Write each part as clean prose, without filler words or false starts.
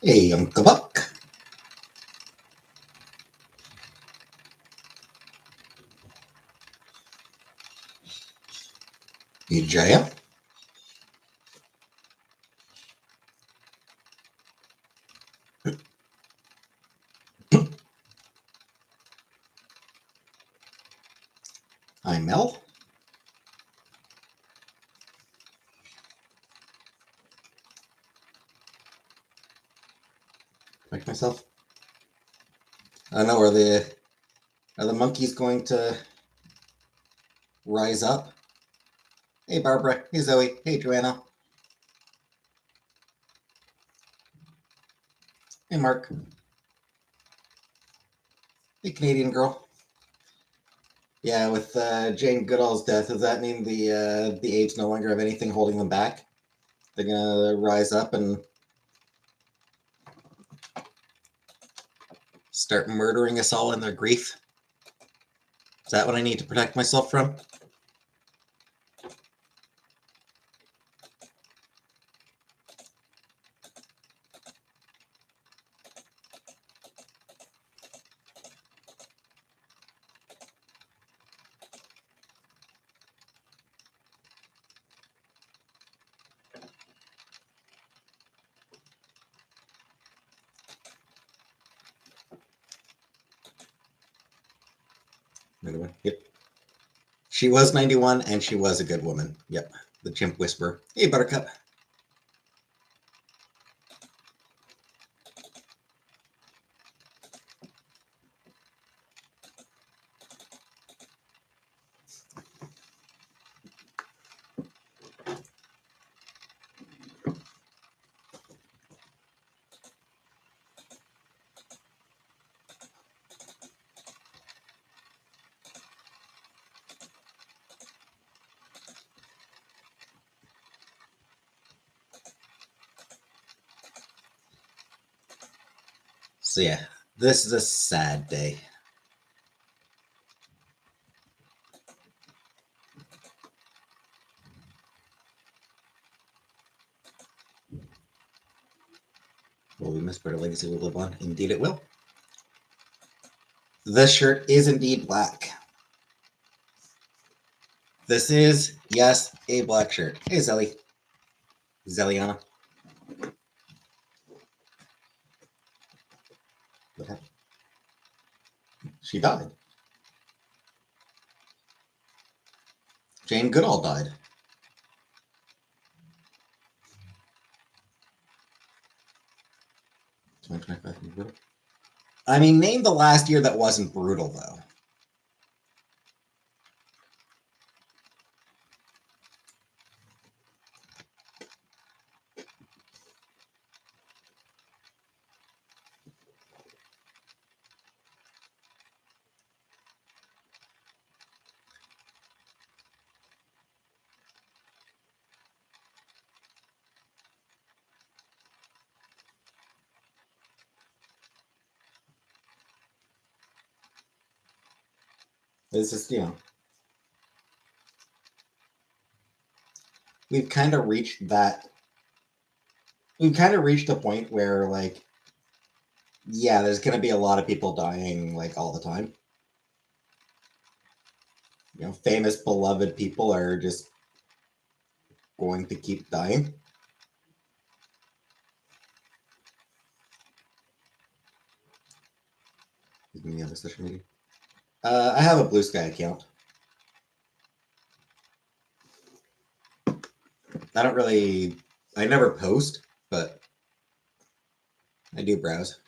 Hey, Uncle Buck. Hey, Jaya. Hi, Mel. Make myself. I don't know. Are the monkeys going to rise up? Hey, Barbara. Hey, Zoe. Hey, Joanna. Hey, Mark. Hey, Canadian girl. Yeah, with Jane Goodall's death, does that mean the apes no longer have anything holding them back? They're gonna rise up and start murdering us all in their grief? Is that what I need to protect myself from? Yep. She was 91 and she was a good woman. Yep. The chimp whisperer. Hey, Buttercup. So yeah, this is a sad day. Will we miss Better Legacy will live on? Indeed it will. This shirt is indeed black. This is, yes, a black shirt. Hey, Zelly. Zelliana. What happened? She died. Jane Goodall died. I mean, name the last year that wasn't brutal, though. It's just, we've kind of reached that. We've kind of reached a point where, like, yeah, there's going to be a lot of people dying, like, all the time. Famous, beloved people are just going to keep dying. Any other social media? I have a Blue Sky account. I don't really. I never post, but I do browse.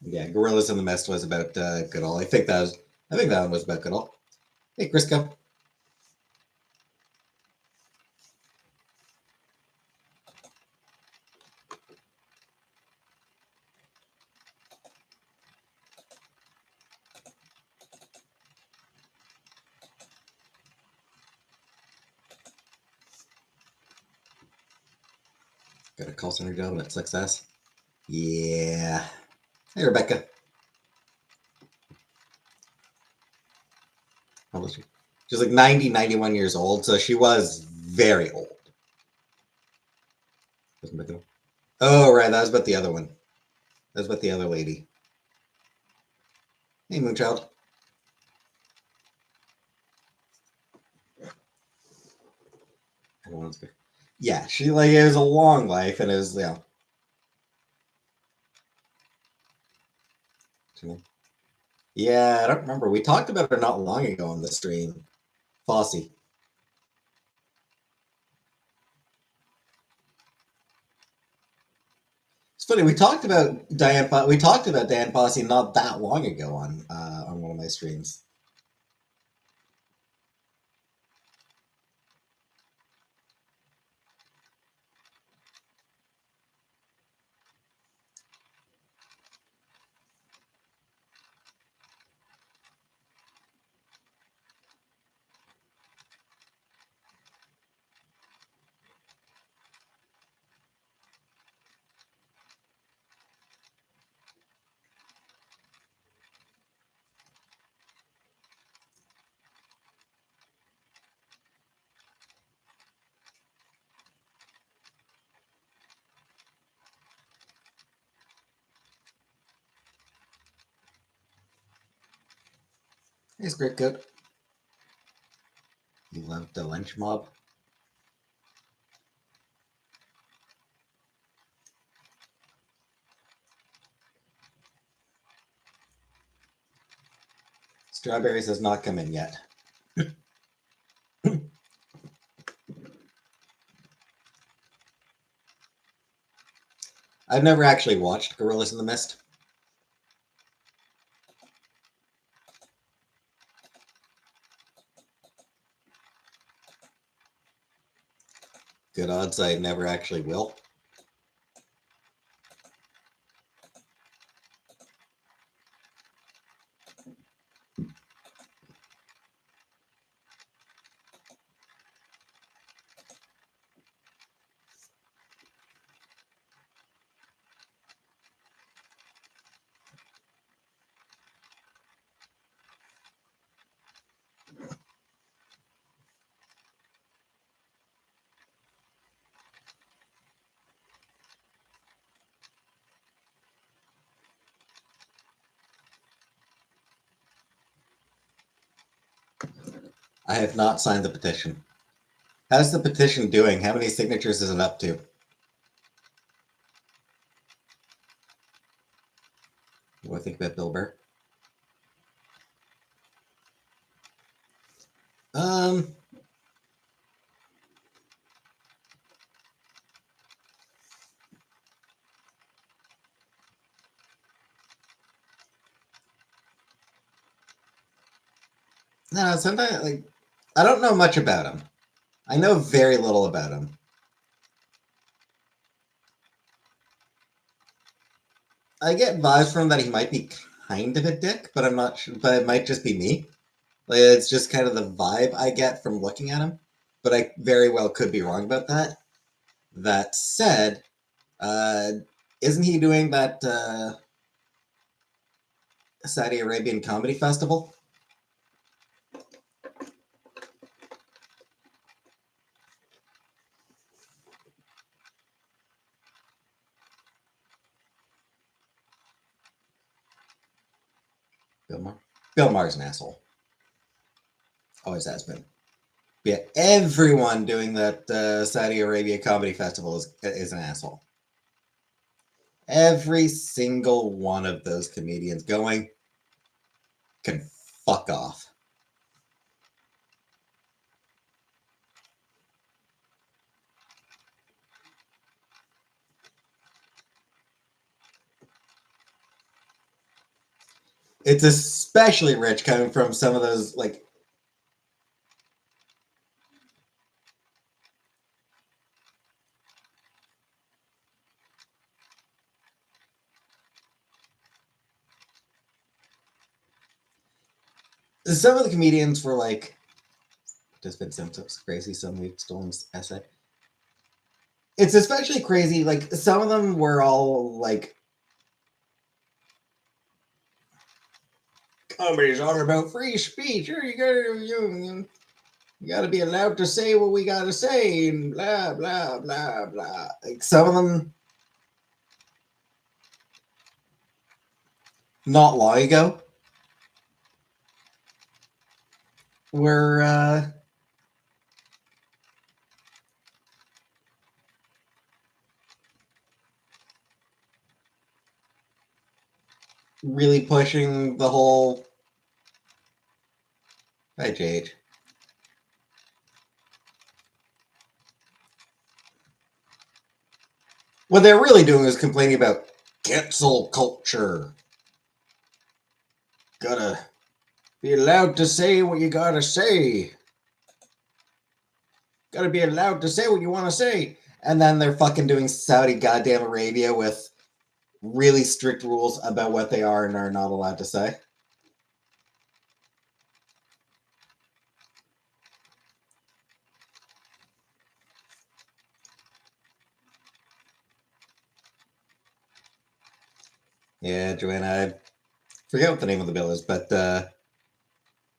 Yeah, Gorillas in the Mist was about Goodall. I think that one was about Goodall. Hey, Crisco. Got a call center job and it's success. Yeah. Hey, Rebecca. How old is she? She's like 90, 91 years old, so she was very old. Oh, right, that was about the other one. That was about the other lady. Hey, Moonchild. Yeah, she like it was a long life, and it was yeah. I don't remember. We talked about her not long ago on the stream. Fossey. It's funny. We talked about Diane. We talked about Diane Fossey not that long ago on one of my streams. Hey, Great Good. You love the lynch mob. Strawberries has not come in yet. I've never actually watched Gorillas in the Mist. Good odds I never actually will. I have not signed the petition. How's the petition doing? How many signatures is it up to? What do I think about Bill Burr? No, sometimes like I don't know much about him. I know very little about him. I get vibes from him that he might be kind of a dick, but I'm not sure. But it might just be me. Like it's just kind of the vibe I get from looking at him. But I very well could be wrong about that. That said, uh, isn't he doing that Saudi Arabian comedy festival? Bill Maher. Bill Maher's an asshole. Always has been. Yeah, everyone doing that Saudi Arabia comedy festival is an asshole. Every single one of those comedians going can fuck off. It's especially rich coming from some of those like some of the comedians were like just been symptoms crazy some week Stone's essay. It's especially crazy, like some of them were all like Comedy's all about free speech. You gotta be allowed to say what we gotta say, and blah blah blah blah. Like some of them, not long ago, were really pushing the whole. Hi, Jade. What they're really doing is complaining about cancel culture. Gotta be allowed to say what you gotta say. Gotta be allowed to say what you want to say. And then they're fucking doing Saudi goddamn Arabia with really strict rules about what they are and are not allowed to say. Yeah, Joanna, I forget what the name of the bill is, but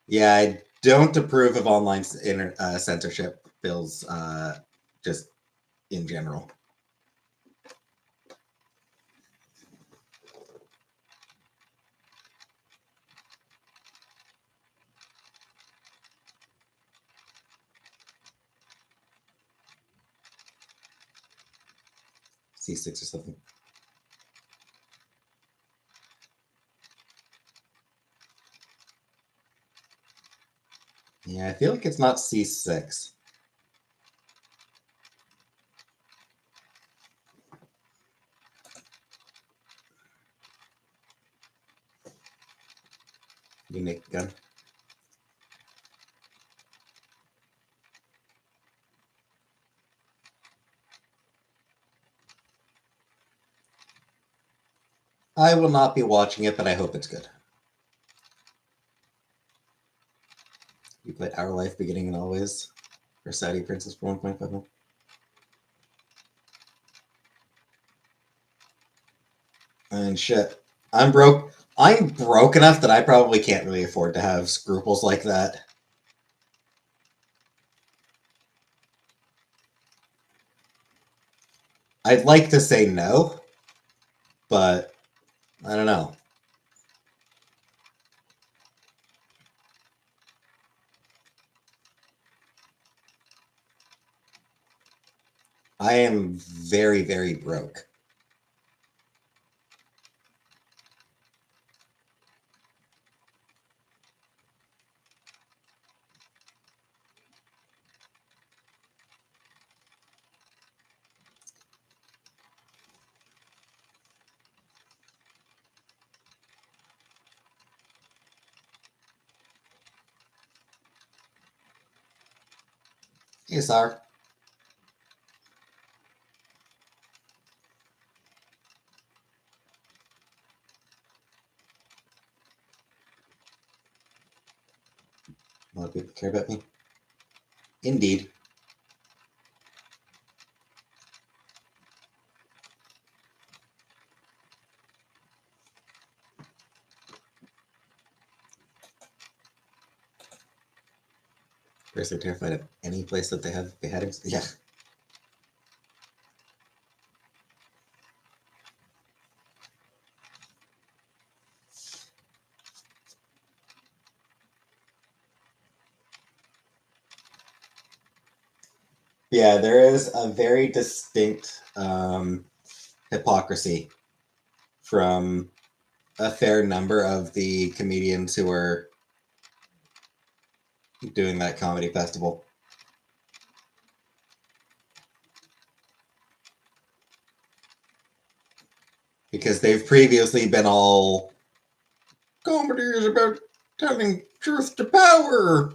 yeah, I don't approve of online censorship bills, just in general. C6 or something. Yeah, I feel like it's not C6. You make the gun. I will not be watching it, but I hope it's good. You played Our Life Beginning and Always for Saudi Princess for 1.5. And shit. I'm broke. I'm broke enough that I probably can't really afford to have scruples like that. I'd like to say no, but I don't know. I am very, very broke. Hey, Sar. A lot of people care about me. Indeed. First, they're terrified of any place that they have beheadings. Yeah. Yeah, there is a very distinct hypocrisy from a fair number of the comedians who are doing that comedy festival. Because they've previously been all comedy is about telling truth to power.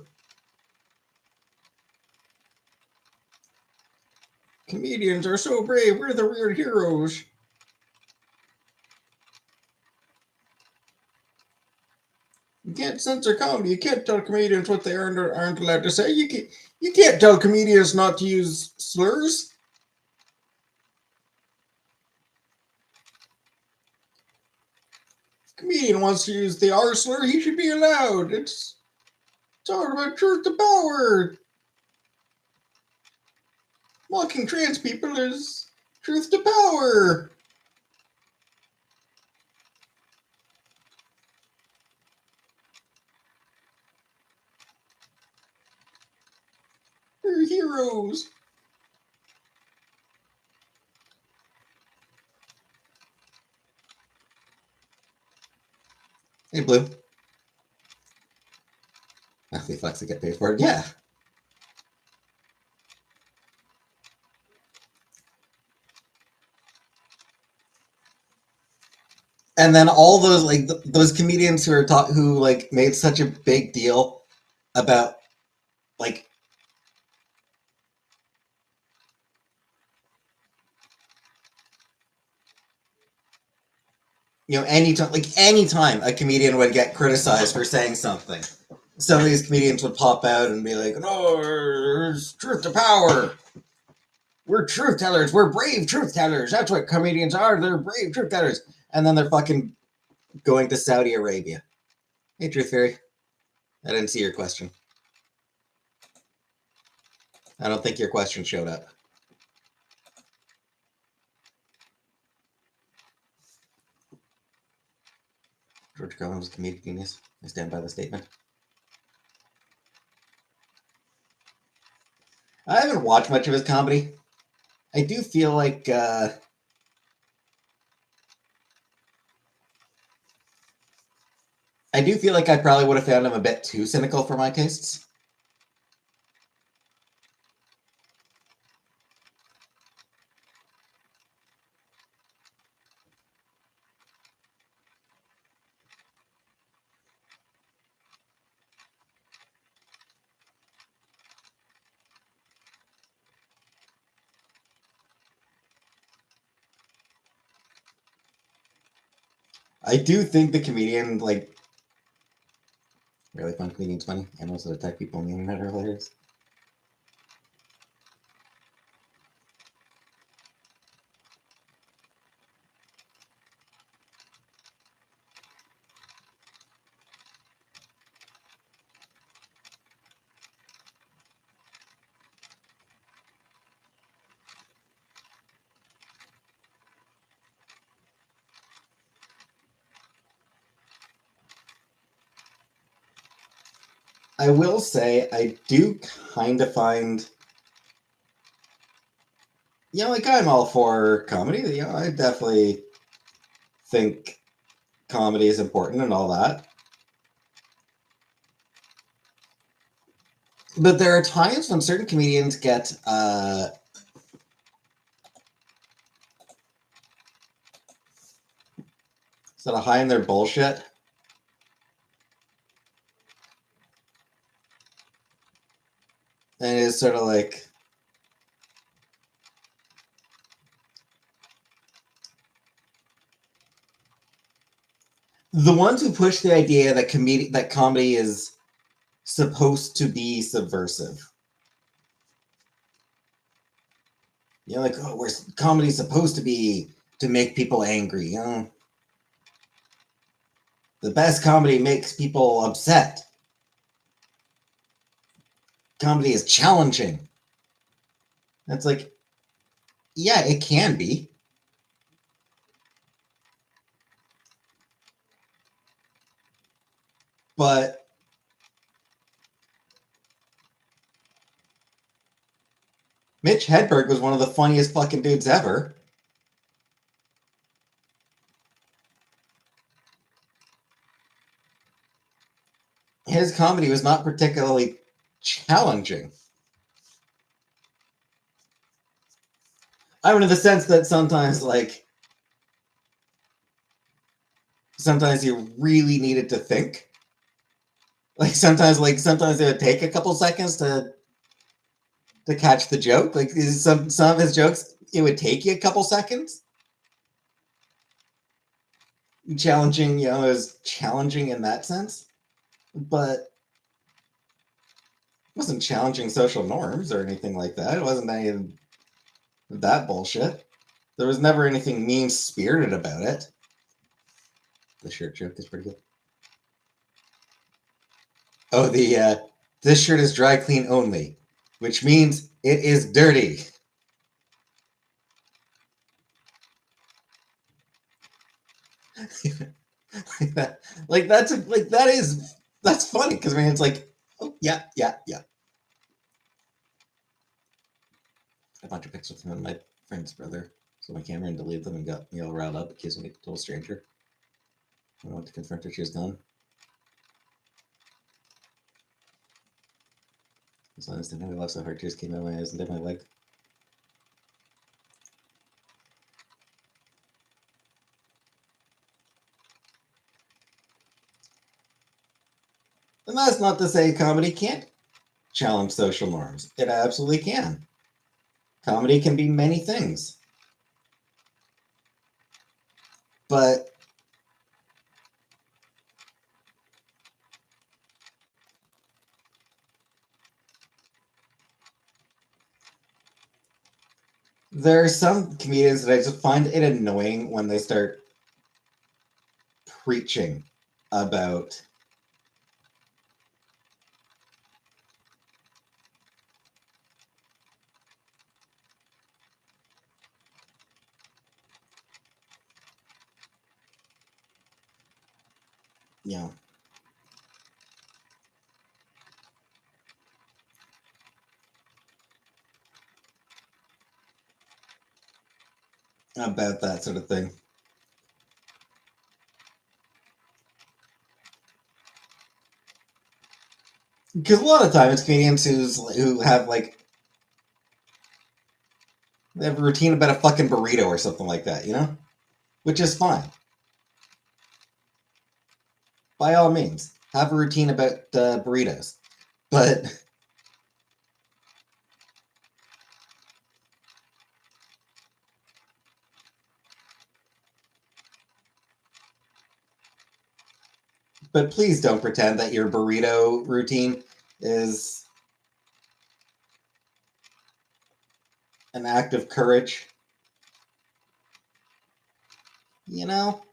Comedians are so brave, we're the weird heroes. You can't censor comedy. You can't tell comedians what they aren't allowed to say. You can't tell comedians not to use slurs. comedian wants to use the R slur, he should be allowed. It's talking about truth to power. Mocking trans people is truth to power. They're heroes. Hey, Blue. Athlete Flex to get paid for it. Yeah. And then all those those comedians who made such a big deal about like anytime a comedian would get criticized for saying something, some of these comedians would pop out and be like, "No, it's truth to power. We're truth tellers. We're brave truth tellers. That's what comedians are. They're brave truth tellers." And then they're fucking going to Saudi Arabia. Hey, Truth Fairy. I didn't see your question. I don't think your question showed up. George Carlin was a comedic genius. I stand by the statement. I haven't watched much of his comedy. I do feel like I probably would have found him a bit too cynical for my tastes. I do think the comedian, really fun comedian's funny. Animals that attack people on the internet are hilarious. I will say I do kind of find, I'm all for comedy. I definitely think comedy is important and all that. But there are times when certain comedians get sort of high in their bullshit. And it's sort of like, the ones who push the idea that comedy is supposed to be subversive. Where comedy's supposed to be to make people angry. The best comedy makes people upset. Comedy is challenging. That's like, yeah, it can be. But Mitch Hedberg was one of the funniest fucking dudes ever. His comedy was not particularly challenging. I mean, in the sense that sometimes you really needed to think. Sometimes it would take a couple seconds to catch the joke. Some of his jokes, it would take you a couple seconds. Challenging, it was challenging in that sense, but it wasn't challenging social norms or anything like that. It wasn't any of that bullshit. There was never anything mean-spirited about it. The shirt joke is pretty good. Oh, this shirt is dry clean only, which means it is dirty. That's funny because I mean it's like, oh yeah, yeah, yeah. A bunch of pictures of him and my friend's brother, so my camera and deleted them and got me all riled up in case I told a stranger. When I went to confront her, she was gone. As long as the I laughed so hard, tears came out of my eyes and down my leg. And that's not to say comedy can't challenge social norms. It absolutely can. Comedy can be many things. But there are some comedians that I just find it annoying when they start preaching about you know about that sort of thing. Because a lot of times it's comedians who have like they have a routine about a fucking burrito or something like that, you know? Which is fine. By all means, have a routine about burritos. But but please don't pretend that your burrito routine is an act of courage. You know?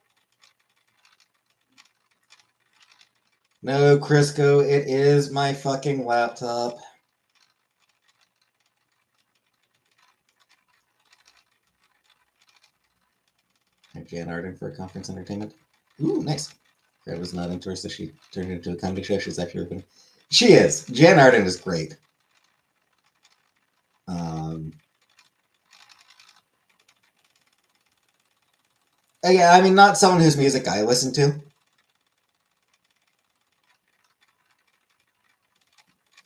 No, Crisco, it is my fucking laptop. Jan Arden for a conference entertainment. Ooh, nice. I was not interested. She turned it into a comedy show. She's actually open. She is. Jan Arden is great. Yeah, I mean, not someone whose music I listen to,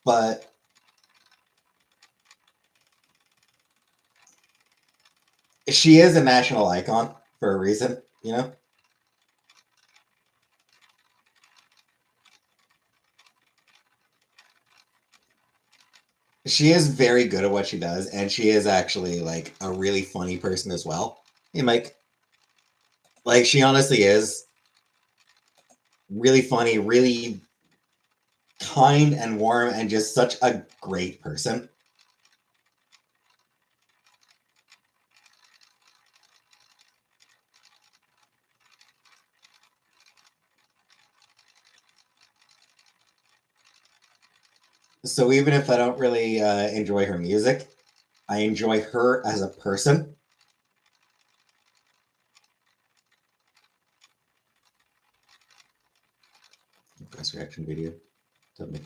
but she is a national icon for a reason, you know? She is very good at what she does, and she is actually like a really funny person as well. Hey, Mike. Like, she honestly is really funny, really kind and warm, and just such a great person. So even if I don't really enjoy her music, I enjoy her as a person. Best reaction video. Tell me.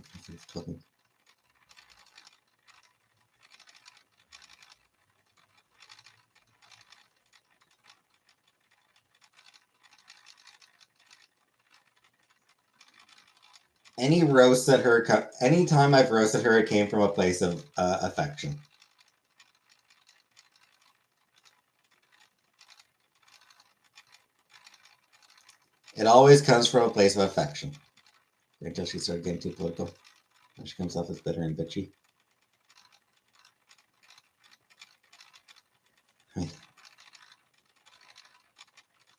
Any roast at her, anytime I've roasted her, it came from a place of affection. It always comes from a place of affection. Until she started getting too political. She comes off as bitter and bitchy.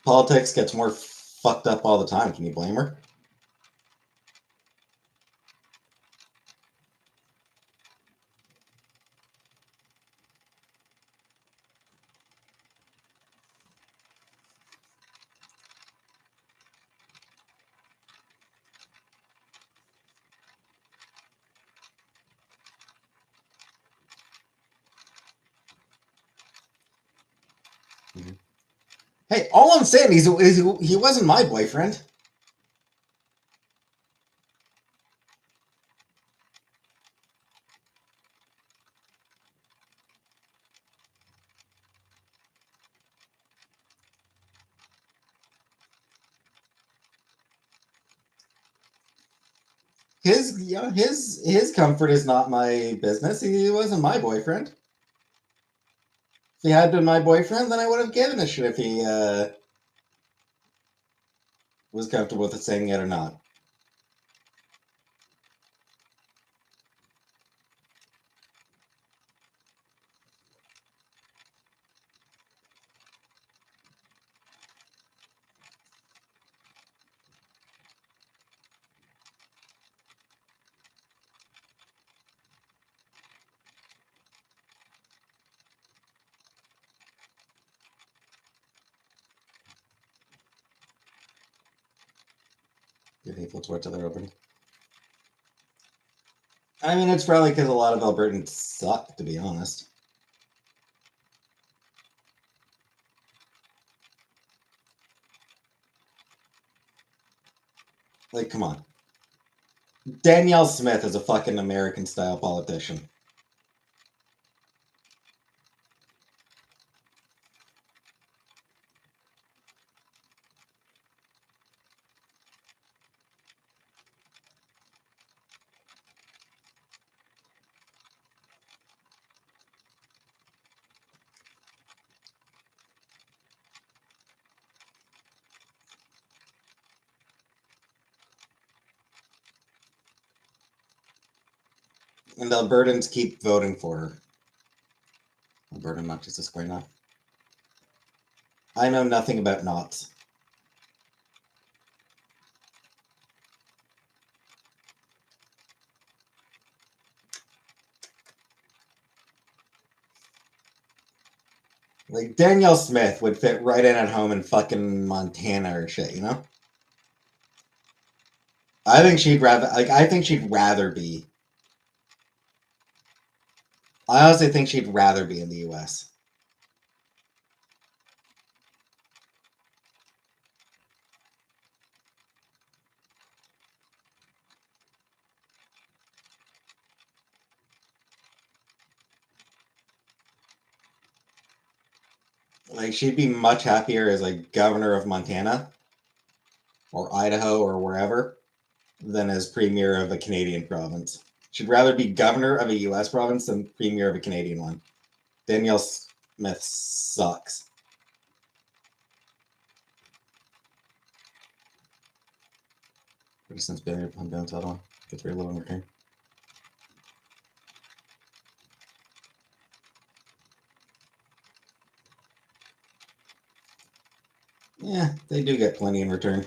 Politics gets more fucked up all the time. Can you blame her? Hey, all I'm saying is he wasn't my boyfriend. His comfort is not my business. He wasn't my boyfriend. If he had been my boyfriend, then I would have given a shit if he was comfortable with saying it or not. You're hateful towards other Albertans. I mean, it's probably because a lot of Albertans suck, to be honest. Like, come on. Danielle Smith is a fucking American-style politician. And the Albertans keep voting for her. Alberta not just a square knot. I know nothing about knots. Like, Danielle Smith would fit right in at home in fucking Montana or shit, you know? I think she'd rather be. I honestly think she'd rather be in the US. Like, she'd be much happier as like governor of Montana or Idaho or wherever than as premier of a Canadian province. She'd rather be governor of a US province than premier of a Canadian one. Danielle Smith sucks. Pretty since Barry upon down Ottawa. Gets very little in return. Yeah, they do get plenty in return.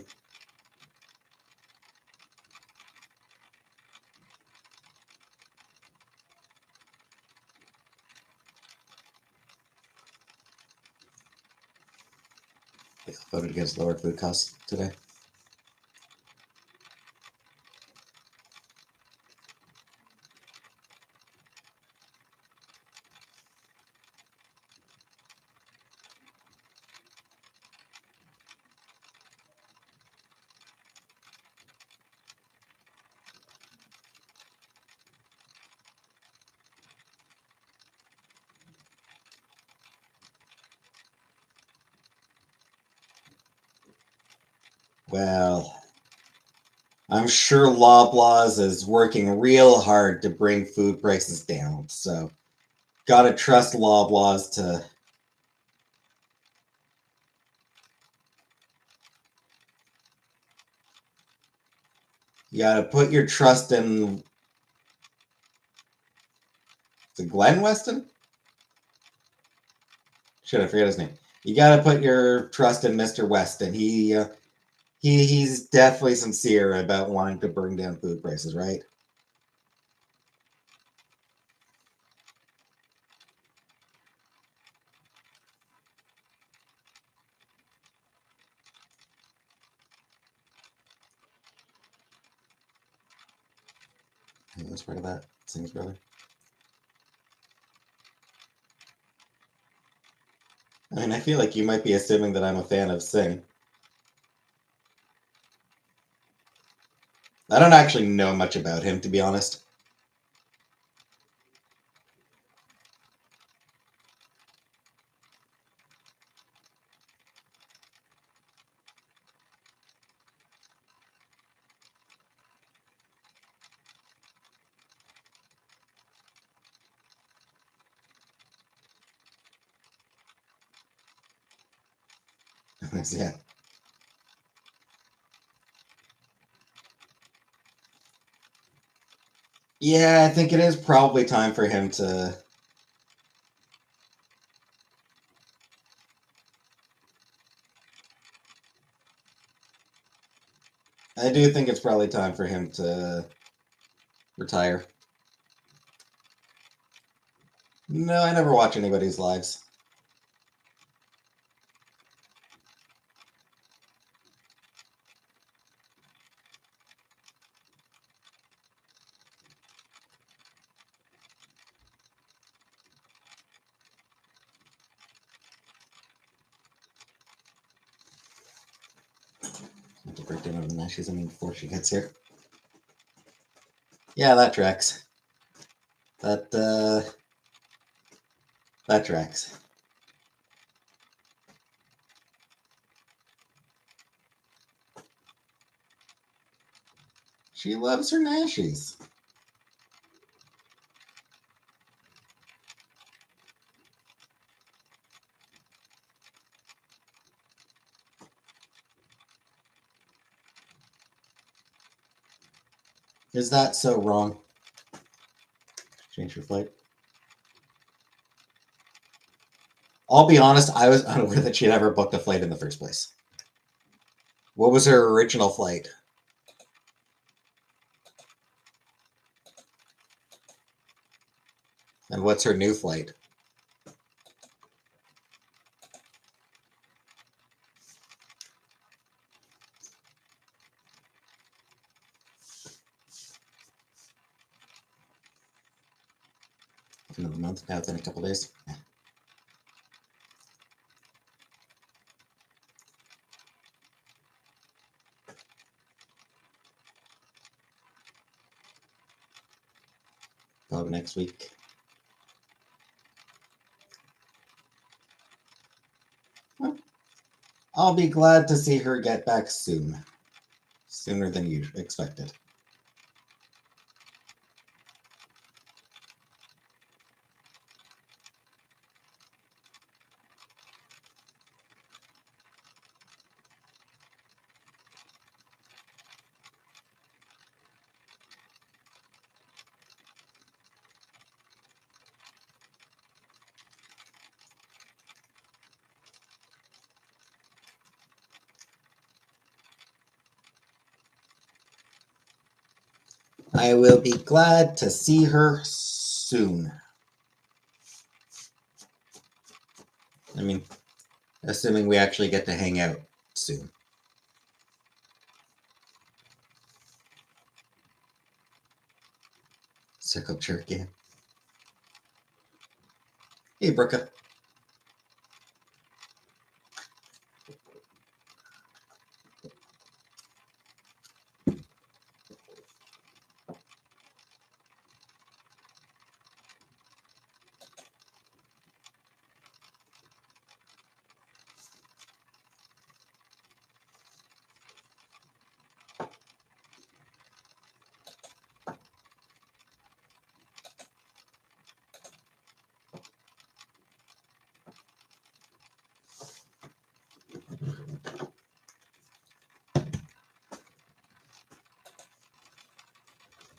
They voted against lower food costs today. Well, I'm sure Loblaws is working real hard to bring food prices down. So, gotta trust Loblaws to. You gotta put your trust in the Glenn Weston. Shit, I forget his name. You gotta put your trust in Mr. Weston. He's definitely sincere about wanting to bring down food prices, right? I was part of that. Sings brother. I mean, I feel like you might be assuming that I'm a fan of Sing. I don't actually know much about him, to be honest. Yeah. Yeah, I think it is probably time for him to. I do think it's probably time for him to retire. No, I never watch anybody's lives. I have to break down the meshes, before she gets here. Yeah, that tracks. That tracks. She loves her nashies. Is that so wrong? Change your flight. I'll be honest, I was unaware that she'd ever booked a flight in the first place. What was her original flight? And what's her new flight? Another month. Now it's in a couple days. Yeah. Probably next week. Well, I'll be glad to see her get back soon. Sooner than you expected. I will be glad to see her soon. Assuming we actually get to hang out soon. Circle jerk, yeah. Hey, Brooke.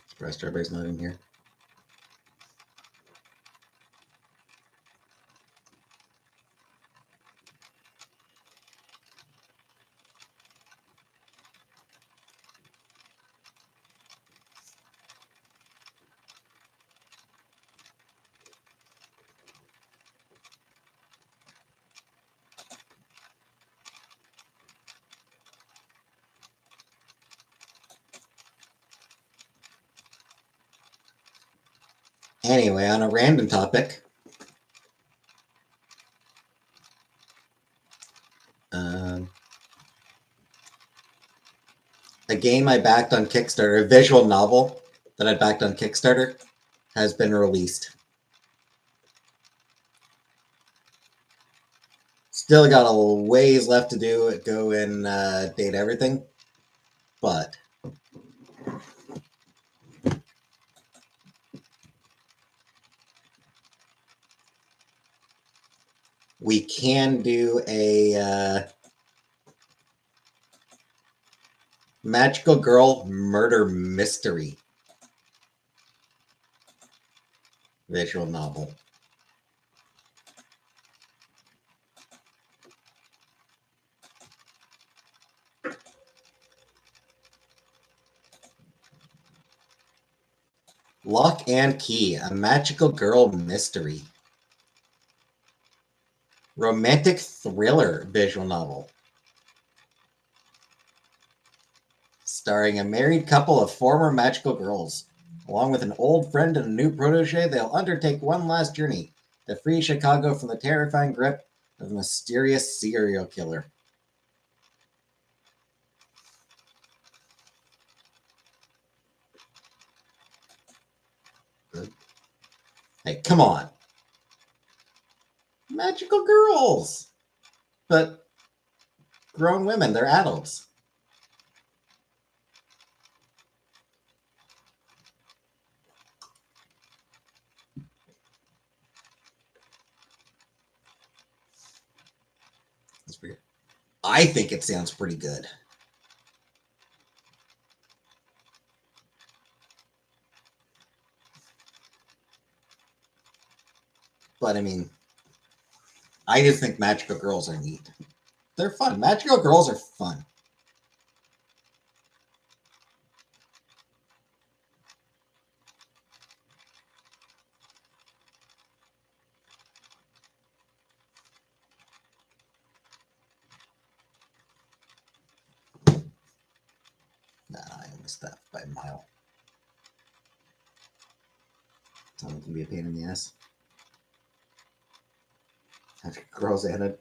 Surprised Strawberry's not in here. Anyway, on a random topic, game I backed on Kickstarter, a visual novel that I backed on Kickstarter, has been released. Still got a ways left to do, go and date everything, but we can do a magical girl murder mystery visual novel. Lock and Key, a magical girl mystery. Romantic thriller visual novel. Starring a married couple of former magical girls. Along with an old friend and a new protege, they'll undertake one last journey to free Chicago from the terrifying grip of a mysterious serial killer. Hey, come on. Magical girls. But grown women, they're adults. That's weird. I think it sounds pretty good. But I mean, I just think magical girls are neat. They're fun. Magical girls are fun. Nah, I missed that by a mile. Someone can be a pain in the ass. Magical girls and a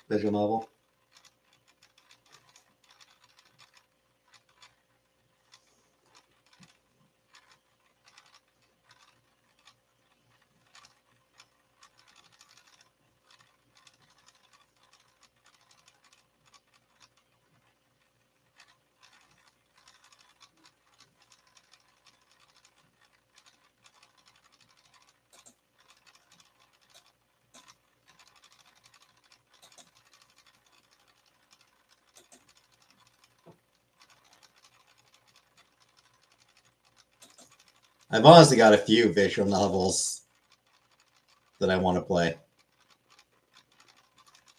visual novel. I've honestly got a few visual novels that I want to play.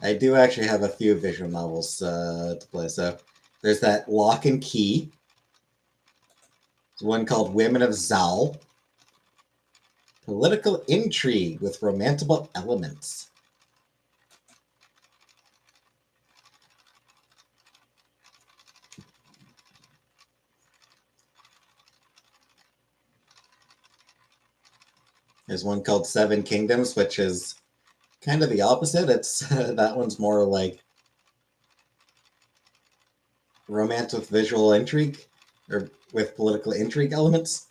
I do actually have a few visual novels to play. So there's that Lock and Key. There's one called Women of Zal. Political intrigue with romantic elements. There's one called Seven Kingdoms, which is kind of the opposite. It's that one's more like romance with visual intrigue or with political intrigue elements.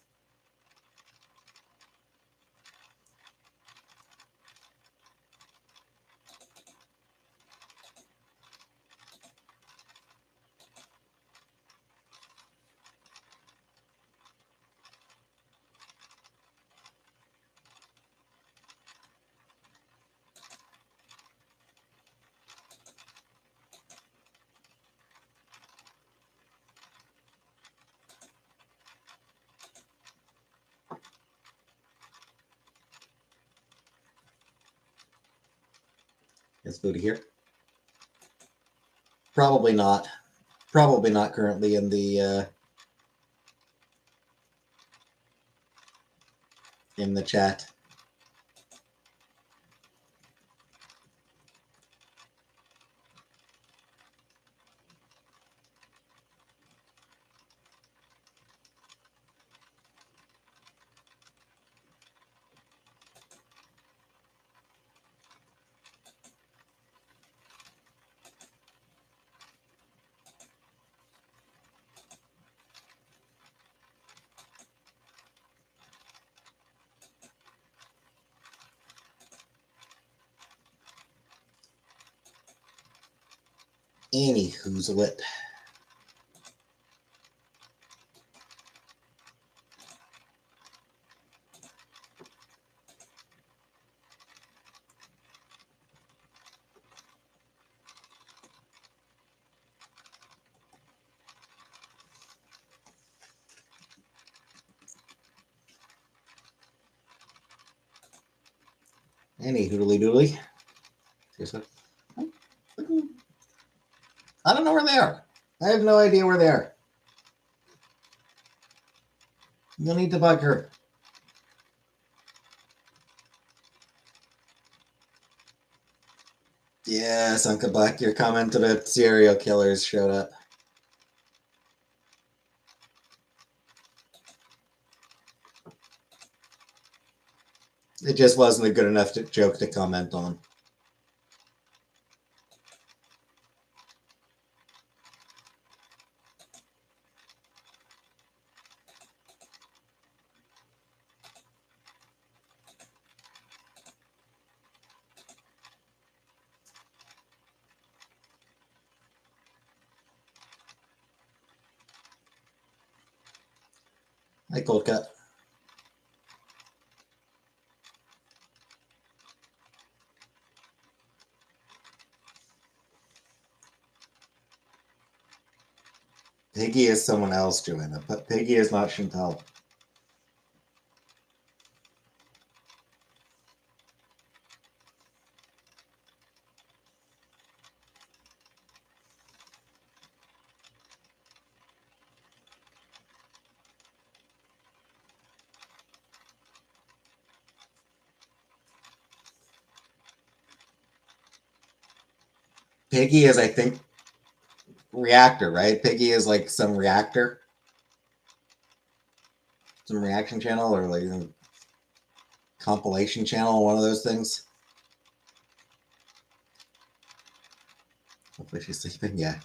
Is food here? Probably not. Probably not currently in the chat. Any whoozle it. Any hoodly doodly. I don't know where they are. I have no idea where they are. You'll need to bug her. Yes, Uncle Buck, your comment about serial killers showed up. It just wasn't a good enough joke to comment on. Hi, Cold Cut. Piggy is someone else, Joanna, but Piggy is not Chantal. Piggy is, I think, reactor, right? Piggy is like some reactor, some reaction channel, or like a compilation channel, one of those things. Hopefully she's sleeping. Yeah.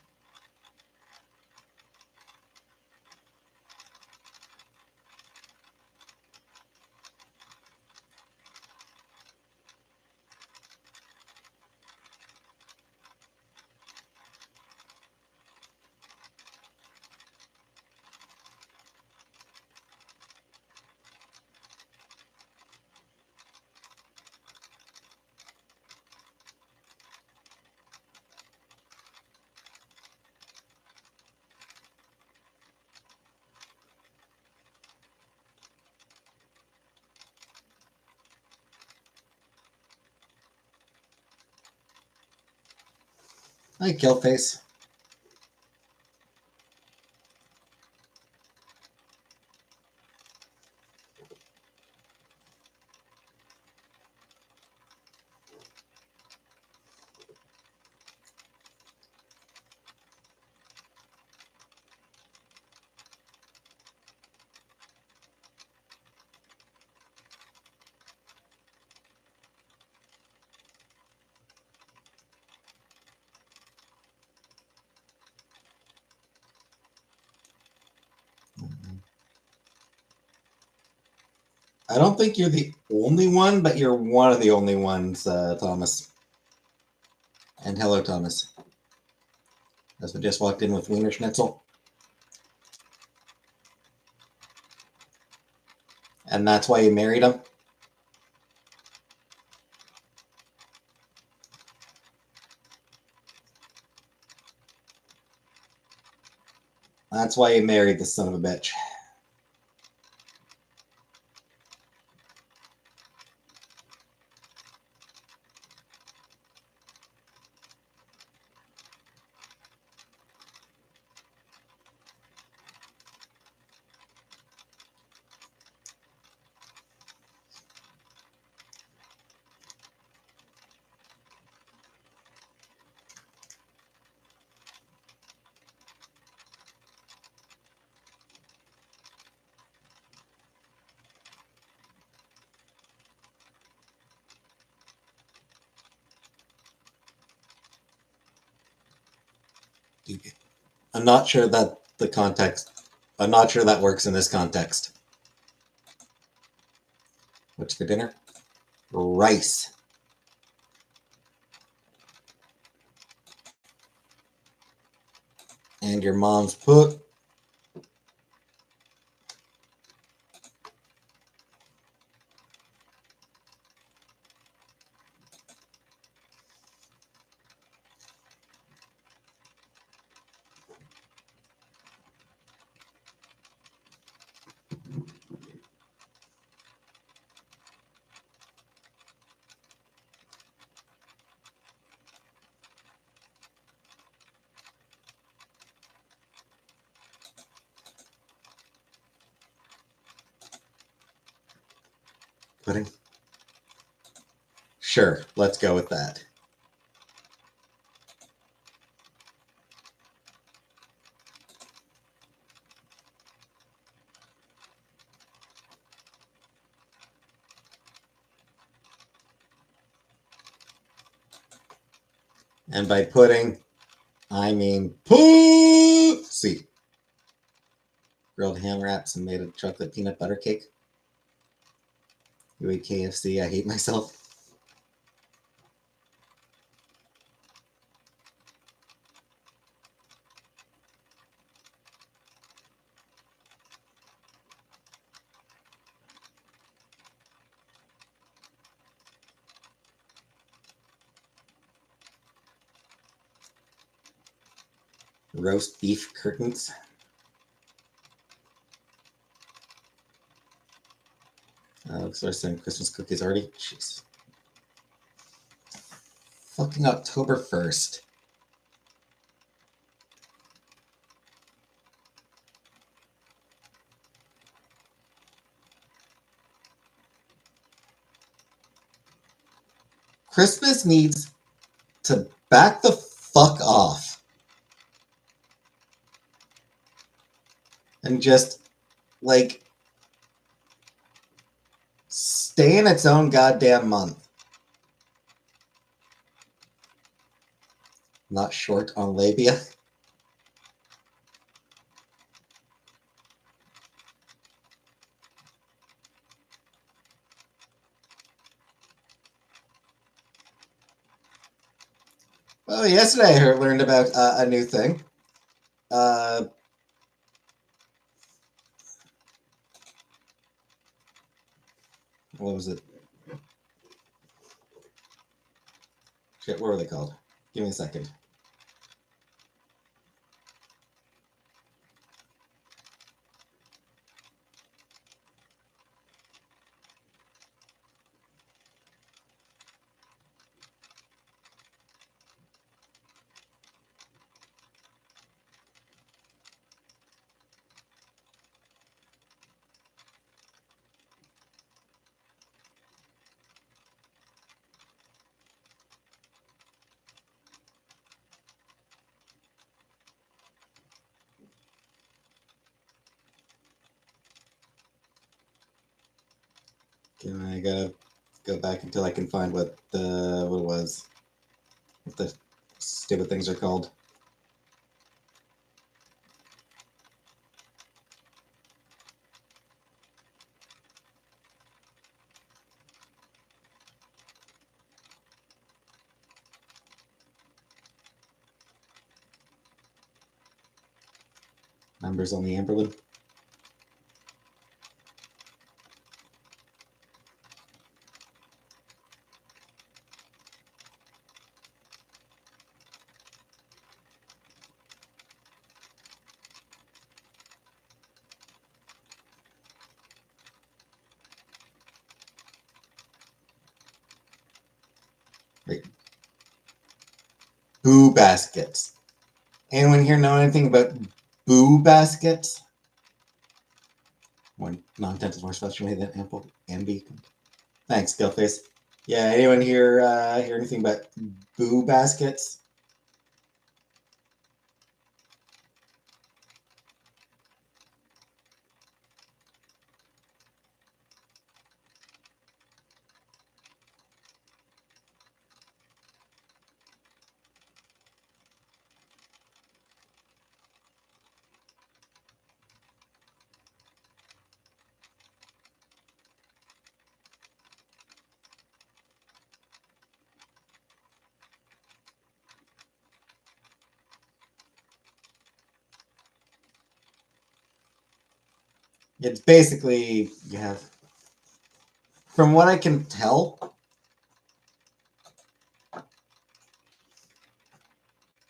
Hi, Killface. I don't think you're the only one, but you're one of the only ones, Thomas. And hello, Thomas. As we just walked in with Wiener Schnitzel. And that's why you married him? That's why you married this son of a bitch. I'm not sure that the context. I'm not sure that works in this context. What's for dinner? Rice. And your mom's put. Pudding. Sure, let's go with that. And by pudding, I mean pussy. Grilled ham wraps and made a chocolate peanut butter cake. You ate KFC, I hate myself. Roast beef curtains. Looks like some Christmas cookies already. Jeez. Fucking October 1st. Christmas needs to back the fuck off. And just, like, stay in its own goddamn month. Not short on labia. Well, yesterday I learned about a new thing. What was it? Shit, what were they called? Give me a second. I gotta go back until I can find what it was. What the stupid things are called. Numbers on the Amberlin. Right. Boo baskets. Anyone here know anything about boo baskets? More non-dental, more special than ample ambi. Thanks, Skillface. Yeah, anyone here hear anything about boo baskets? It's basically, you have, from what I can tell,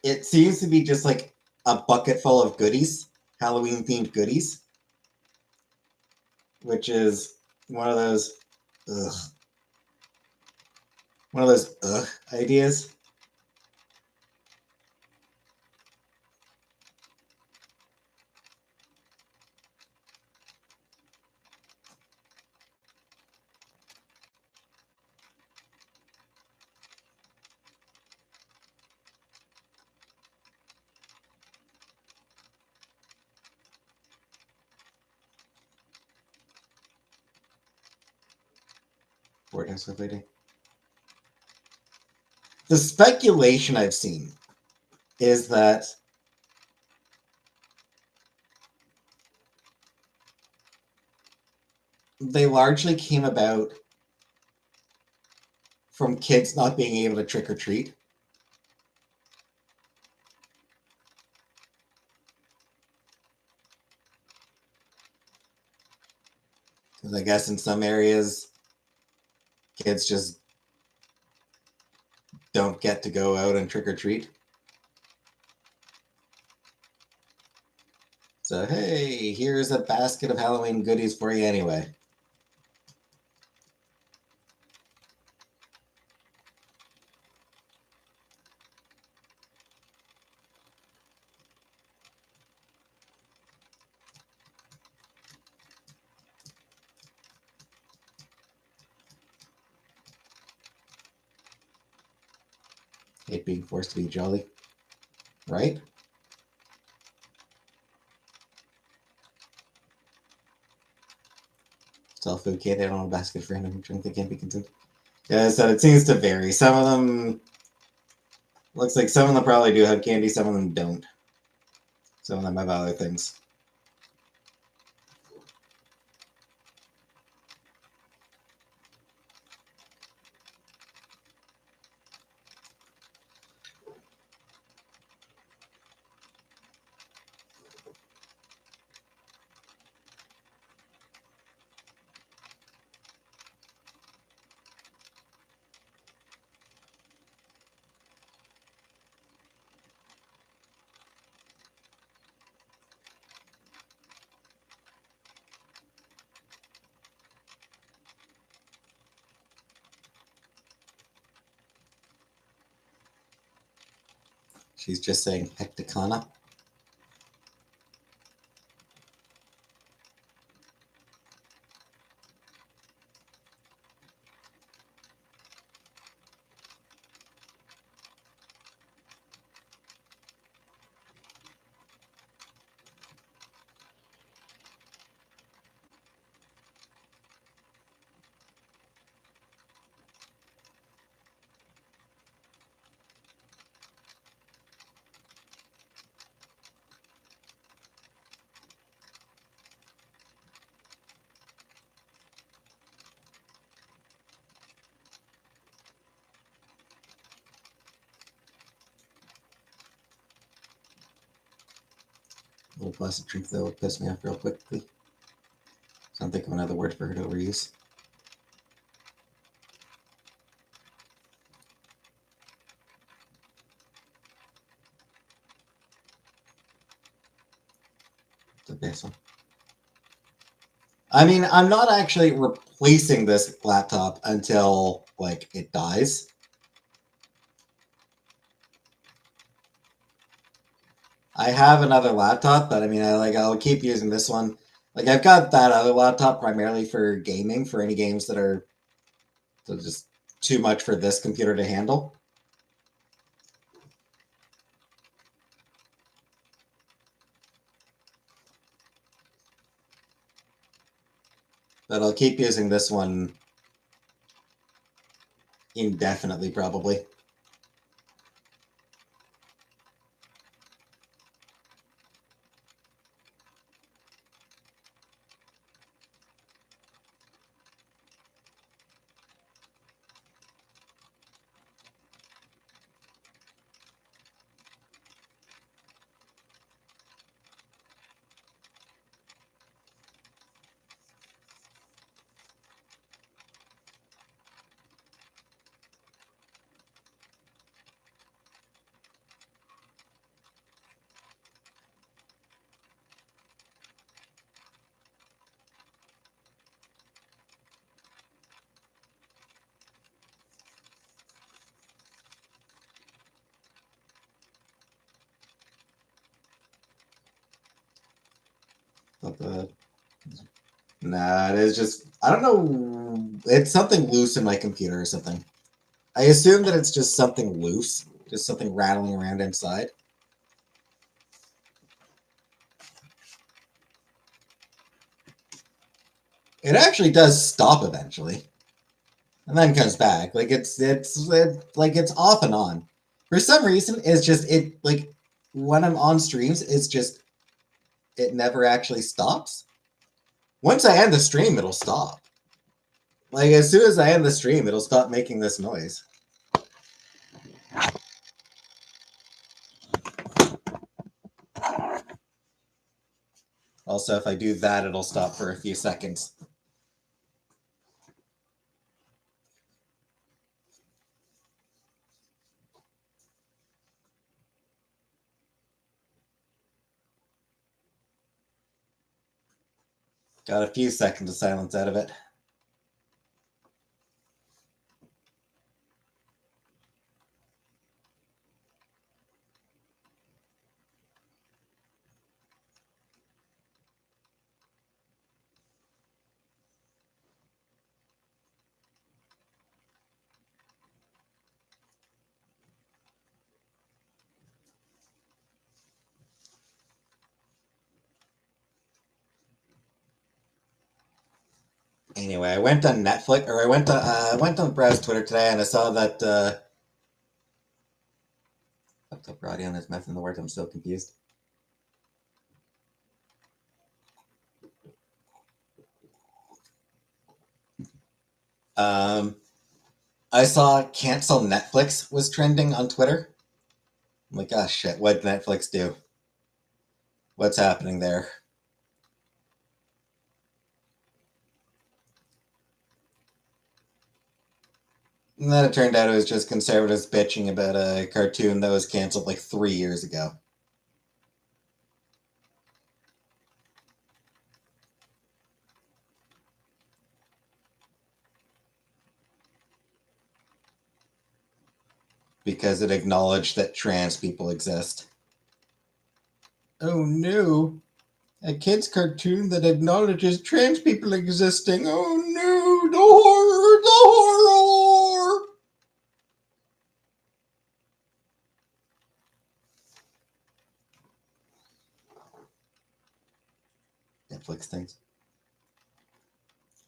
it seems to be just like a bucket full of goodies, Halloween themed goodies, which is one of those, ugh, ideas. Courthouse lady. The speculation I've seen is that they largely came about from kids not being able to trick or treat. Because I guess in some areas, kids just don't get to go out and trick or treat. So, hey, here's a basket of Halloween goodies for you anyway. Hate being forced to be jolly, right? Sell food candy on a basket for him drink that can't be consumed. Yeah, so it seems to vary. Some of them looks like some of them probably do have candy, some of them don't. Some of them have other things. She's just saying hecticana. A little plastic drink that will piss me off real quickly. Can't think of another word for her to overuse. The best one. I mean, I'm not actually replacing this laptop until like it dies. I have another laptop, but I mean, I'll keep using this one. Like I've got that other laptop primarily for gaming, for any games that are just too much for this computer to handle. But I'll keep using this one indefinitely, probably. But nah, it is just I don't know. It's something loose in my computer or something. I assume that it's just something loose, just something rattling around inside. It actually does stop eventually, and then comes back. Like it's off and on. For some reason, it's just it like when I'm on streams, it's just it never actually stops. Once I end the stream, it'll stop. Like as soon as I end the stream, it'll stop making this noise. Also, if I do that, it'll stop for a few seconds. Got a few seconds of silence out of it. Anyway, I went on Netflix, or I went on browse Twitter today, and I saw that. What's up, Roddy? On his mouth in the word. I'm so confused. I saw cancel Netflix was trending on Twitter. I'm like, oh shit, what did Netflix do? What's happening there? And then it turned out it was just conservatives bitching about a cartoon that was canceled like 3 years ago. Because it acknowledged that trans people exist. Oh no. A kid's cartoon that acknowledges trans people existing. Oh no, the horror, the horror! Netflix things.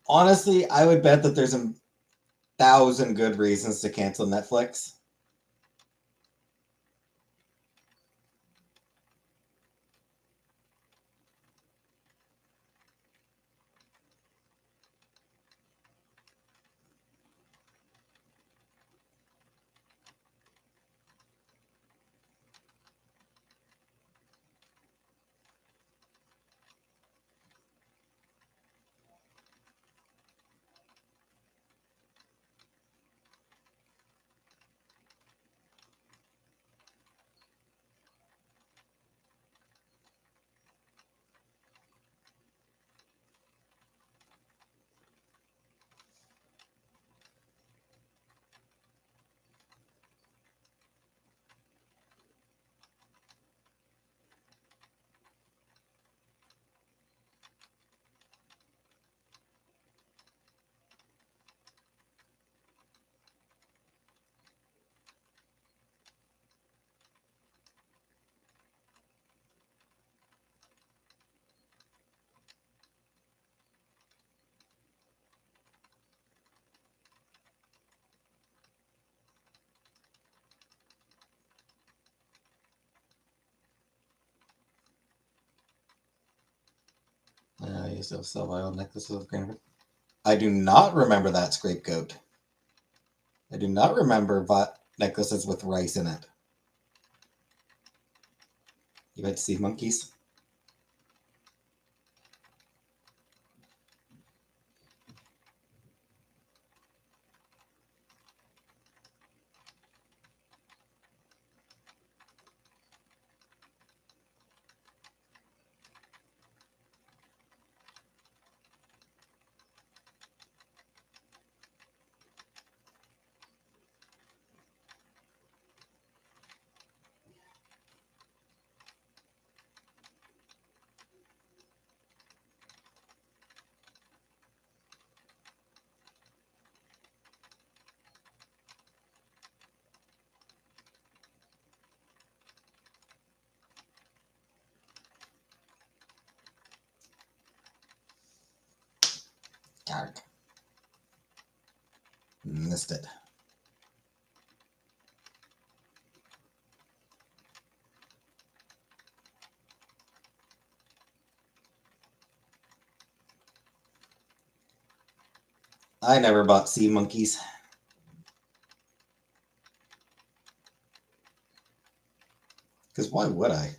Honestly, I would bet that there's 1,000 good reasons to cancel Netflix. I used to sell vinyl necklaces with green. I do not remember that scapegoat. I do not remember necklaces with rice in it. You had sea monkeys? Garg. Missed it. I never bought sea monkeys. Because why would I?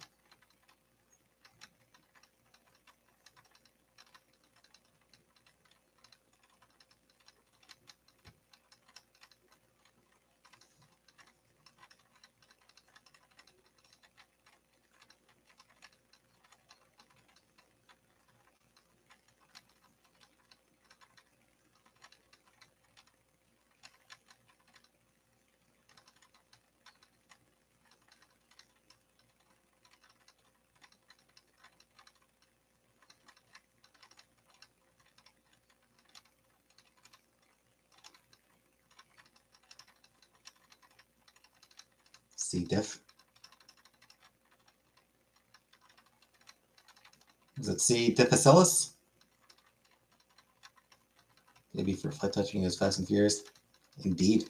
C. diff. Is it C. difficilis? Maybe for fly touching is Fast and Furious. Indeed.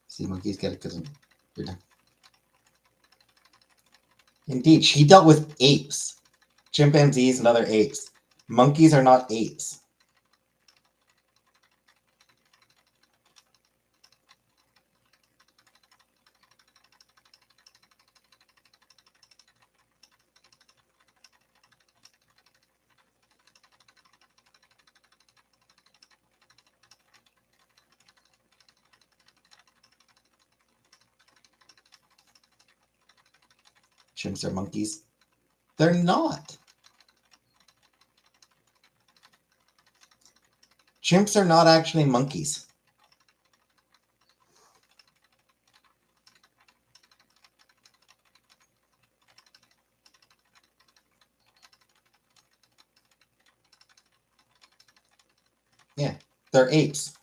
Sea monkeys get it because you're done. Indeed, she dealt with apes, chimpanzees, and other apes. Monkeys are not apes. Chimps are monkeys. They're not. Chimps are not actually monkeys. Yeah, they're apes.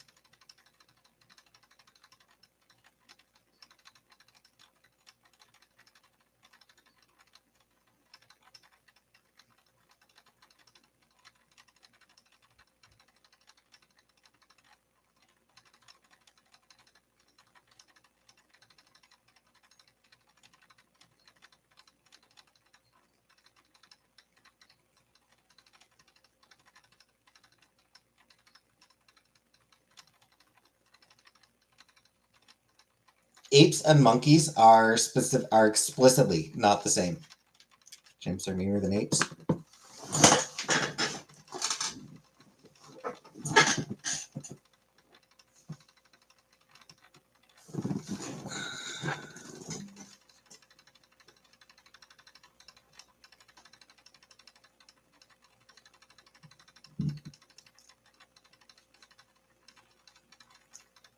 Apes and monkeys are explicitly not the same. Chimps are meaner than apes.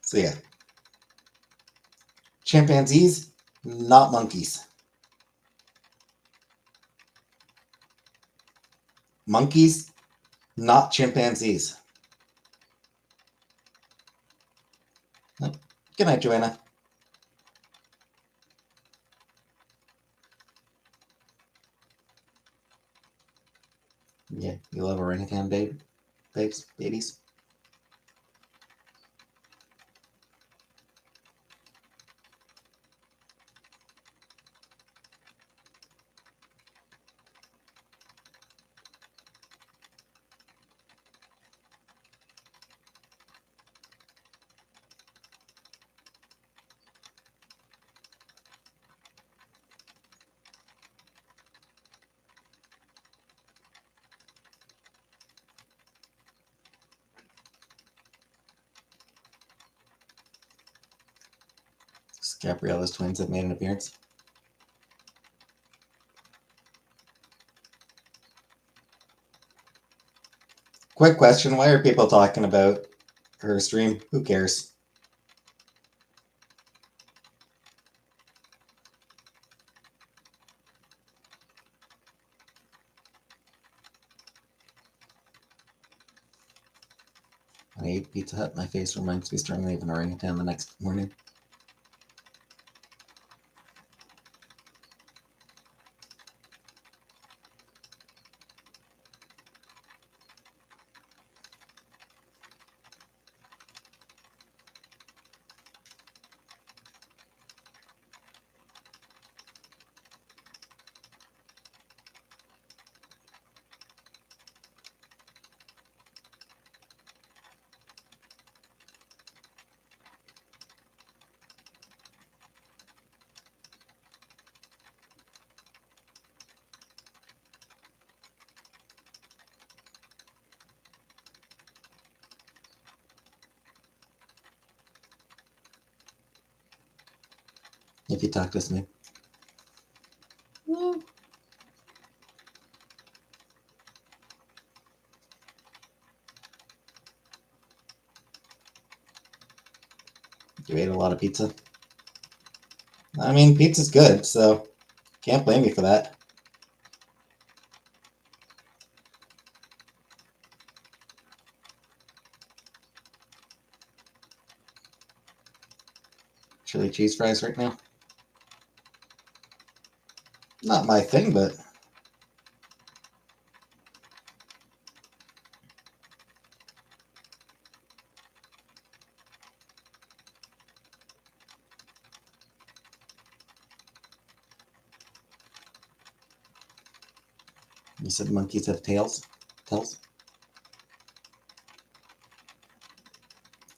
So yeah. Chimpanzees, not monkeys. Monkeys, not chimpanzees. Good night, Joanna. Yeah, you love orangutan, babies. Gabriella's twins have made an appearance. Quick question, why are people talking about her stream? Who cares? When I ate Pizza Hut, my face reminds me strongly of an orangutan the next morning. If you talk to me. You ate a lot of pizza. I mean, pizza's good, so can't blame you for that. Chili cheese fries right now. Not my thing, but you said monkeys have tails? Tails?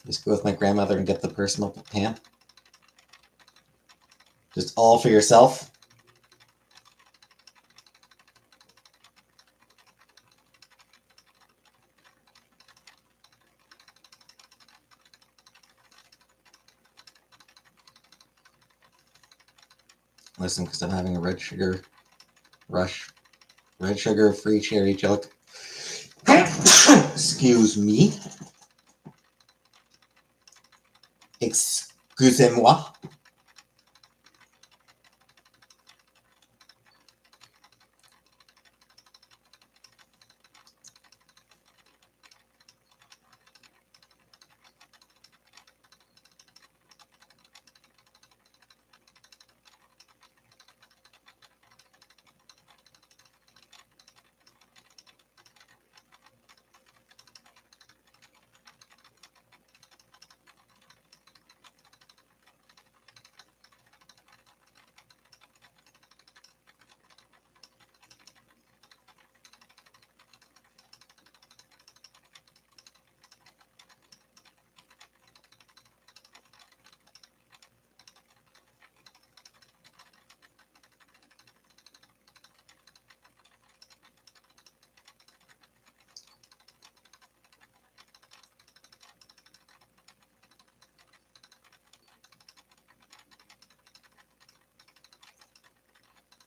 Just go with my grandmother and get the personal pan. Just all for yourself. Listen, because I'm having a red sugar rush. Red sugar free cherry choke. Excuse me. Excusez-moi.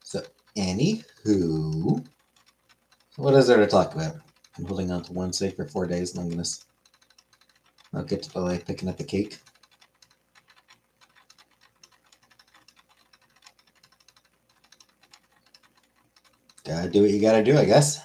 So, anywho, what is there to talk about? I'm holding on to one steak for 4 days, and I'm gonna. I'll get to delay picking up the cake. Gotta do what you gotta do, I guess.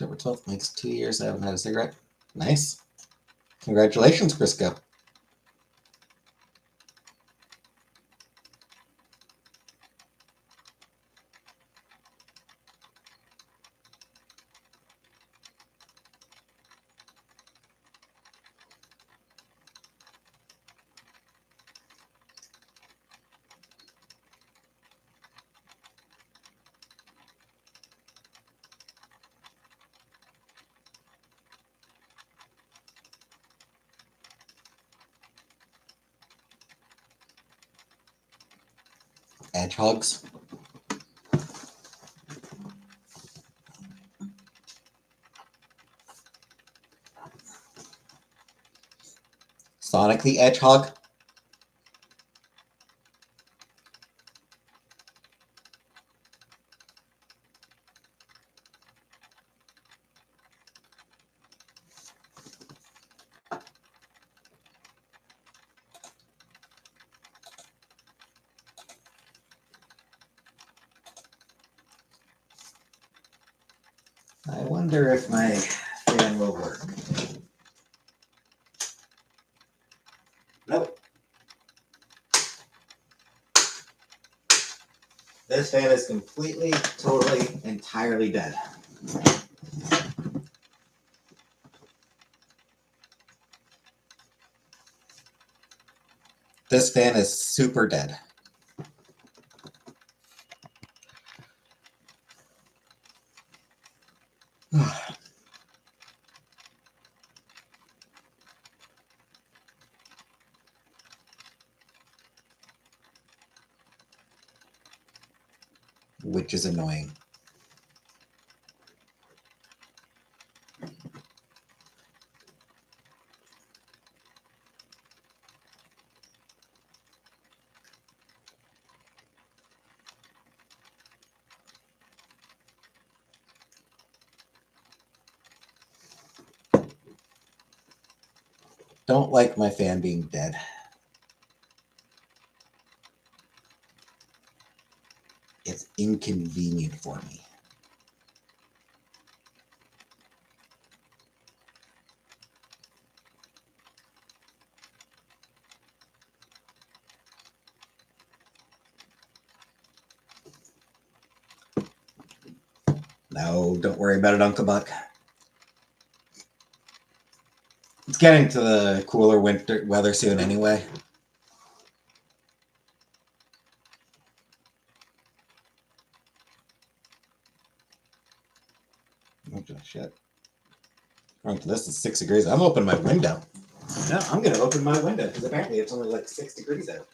October 12th makes 2 years I haven't had a cigarette. Nice. Congratulations, Crisco. Hedgehogs. Sonic the Hedgehog. I wonder if my fan will work. Nope. This fan is completely, totally, entirely dead. This fan is super dead. Which is annoying. Don't like my fan being dead. It's inconvenient for me. No, don't worry about it, Uncle Buck. It's getting to the cooler winter weather soon anyway. Oh, shit. This is 6 degrees. I'm opening my window. No, I'm going to open my window because apparently it's only like 6 degrees out.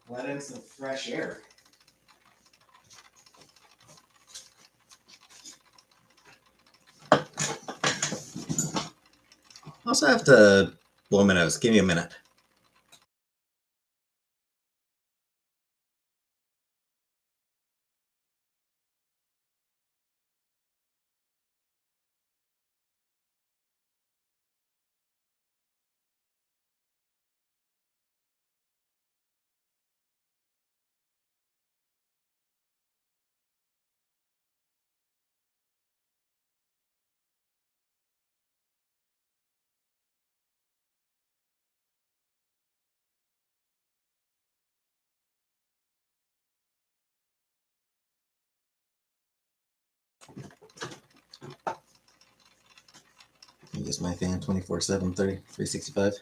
Let in some fresh air. Also have to blow my nose. Give me a minute. Use my fan 24/7, 365.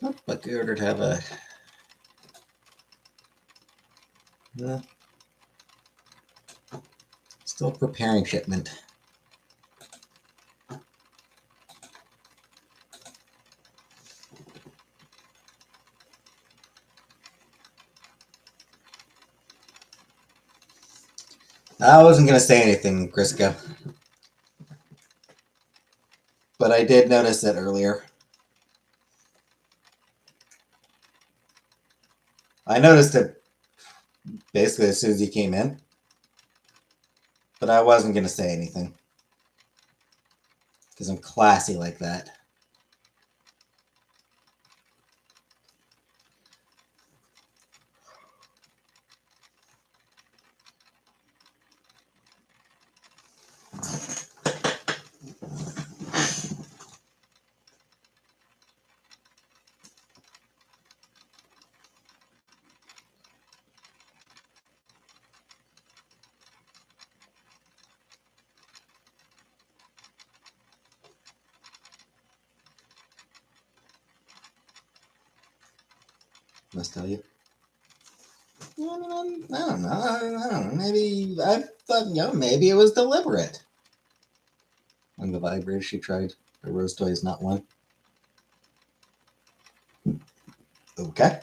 Oh, but we ordered to have a. Still preparing shipment. I wasn't going to say anything, Crisco. But I did notice it earlier. I noticed it basically as soon as you came in. But I wasn't going to say anything. Because I'm classy like that. Must tell you. I don't know. I don't know. Maybe I thought, maybe it was deliberate. When the vibrators she tried, the rose toy is not one. Okay.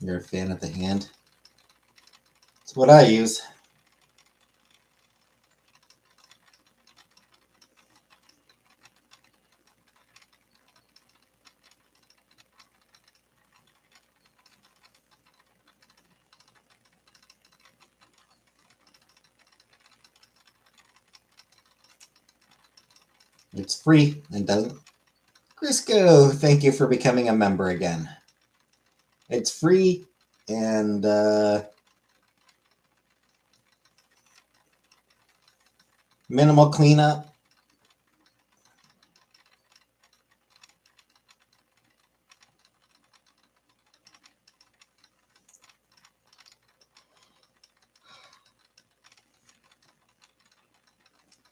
You're a fan of the hand. It's what I use. It's free and doesn't. Crisco, thank you for becoming a member again. It's free and minimal cleanup.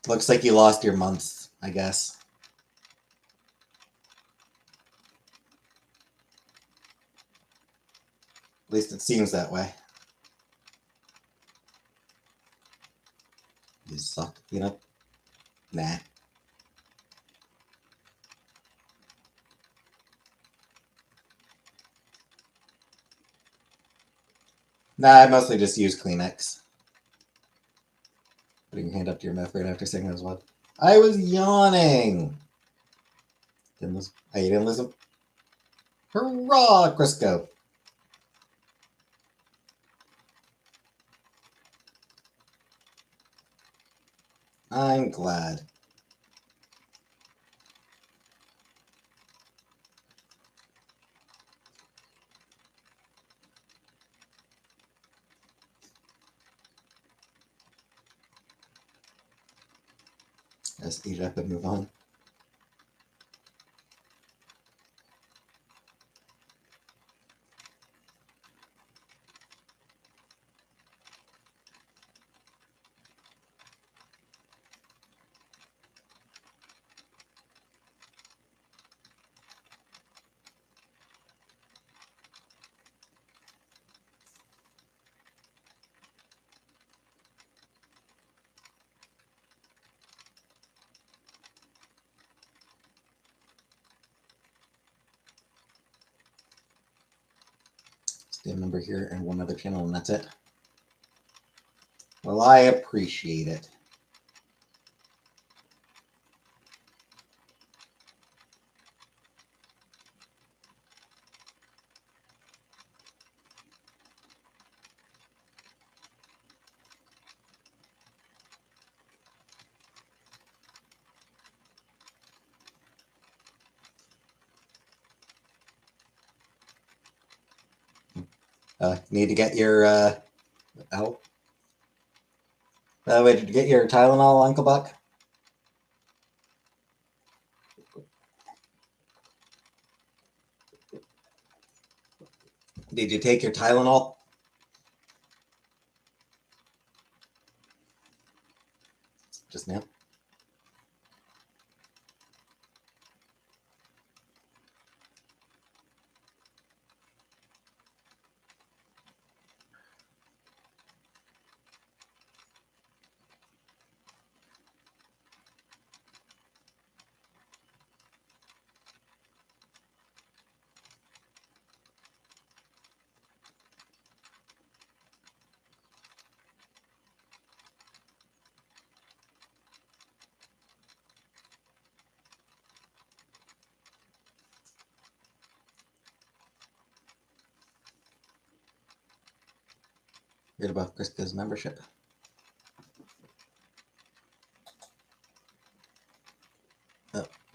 Looks like you lost your months, I guess. At least it seems that way. You suck, Nah. Nah, I mostly just use Kleenex. Putting your hand up to your mouth right after saying that as well. I was yawning. Didn't listen. Oh, you didn't listen? Hurrah, Crisco. I'm glad. Let's eat it up and move on. Stay a member here and one other channel, and that's it. Well, I appreciate it. Need to get your oh. Wait, did you get your Tylenol, Uncle Buck? Did you take your Tylenol? Just now? Forget about Crisco's membership.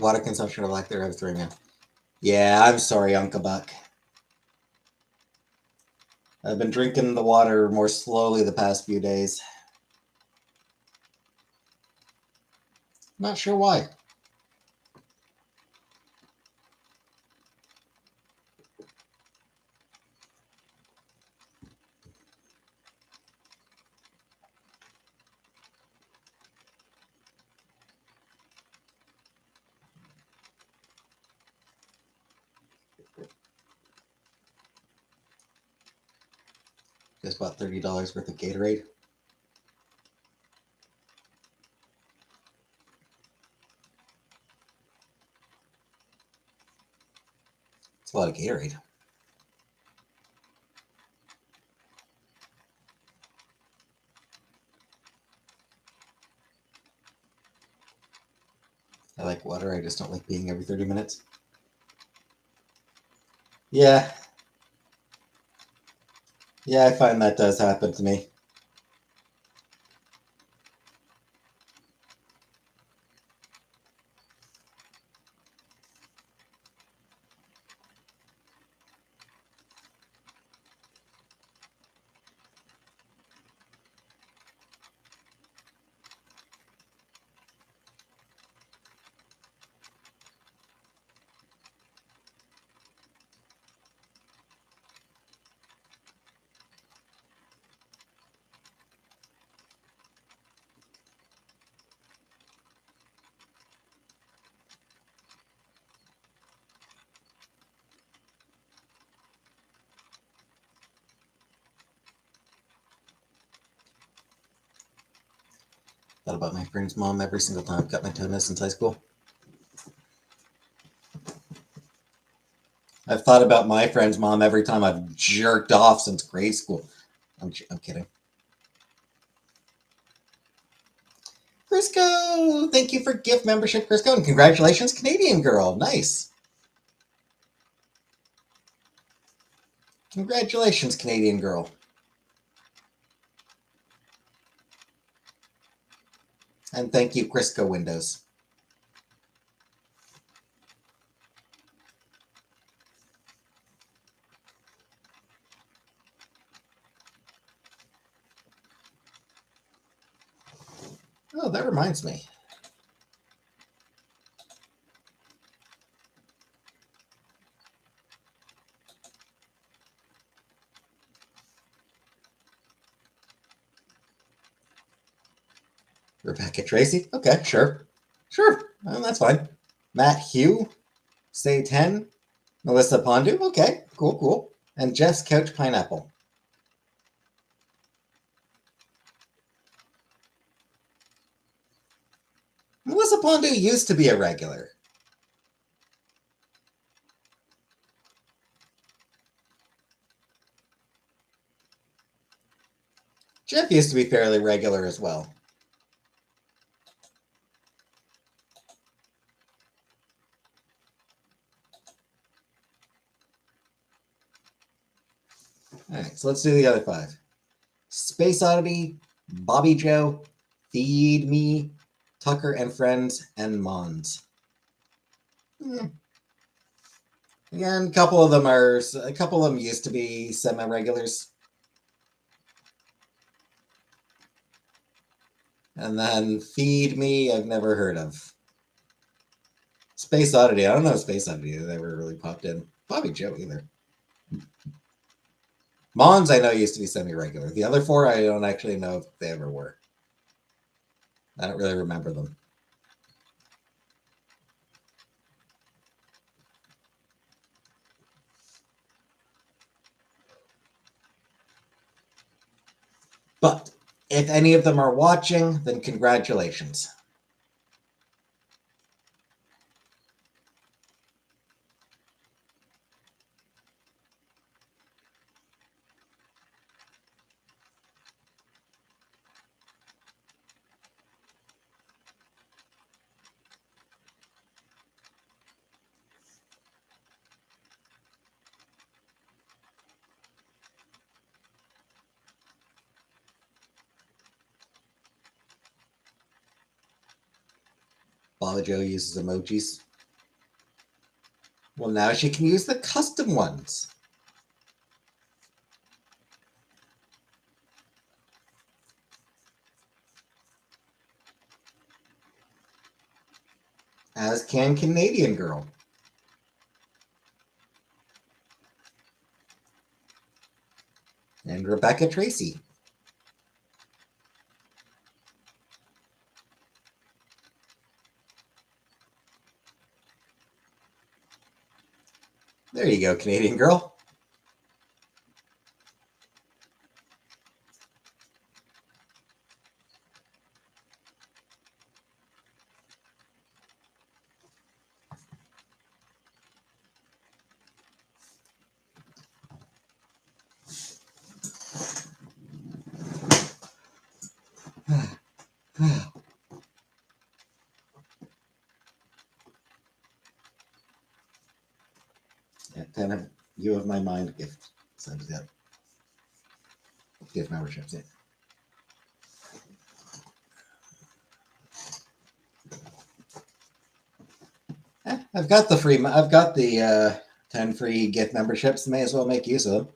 water consumption or lack thereof during a. Yeah, I'm sorry, Uncle Buck. I've been drinking the water more slowly the past few days. Not sure why. Just bought $30 worth of Gatorade. It's a lot of Gatorade. I like water, I just don't like being every 30 minutes. Yeah. Yeah, I find that does happen to me. Thought about my friend's mom every single time I've got my tuna since high school. I've thought about my friend's mom every time I've jerked off since grade school. I'm kidding. Crisco! Thank you for gift membership, Crisco, and congratulations, Canadian girl. Nice. Congratulations, Canadian girl. And thank you, Crisco Windows. Oh, that reminds me. Rebecca Tracy? Okay, sure. Sure, well, that's fine. Matt Hugh? Say 10. Melissa Pondu? Okay, cool. And Jeff's Couch Pineapple. Melissa Pondu used to be a regular. Jeff used to be fairly regular as well. All right, so let's do the other 5. Space Oddity, Bobby Joe, Feed Me, Tucker and Friends, and Mons. Again, a couple of them used to be semi-regulars. And then Feed Me, I've never heard of. Space Oddity, I don't know Space Oddity that ever really popped in. Bobby Joe either. Mons, I know used to be semi-regular. The other 4, I don't actually know if they ever were. I don't really remember them. But if any of them are watching, then congratulations. Bobby Joe uses emojis. Well, now she can use the custom ones. As can Canadian Girl. And Rebecca Tracy. There you go, Canadian Girl. Yeah, 10 of you of my mind gift. So yeah. Gift memberships, yeah. I've got the 10 free gift memberships. May as well make use of them.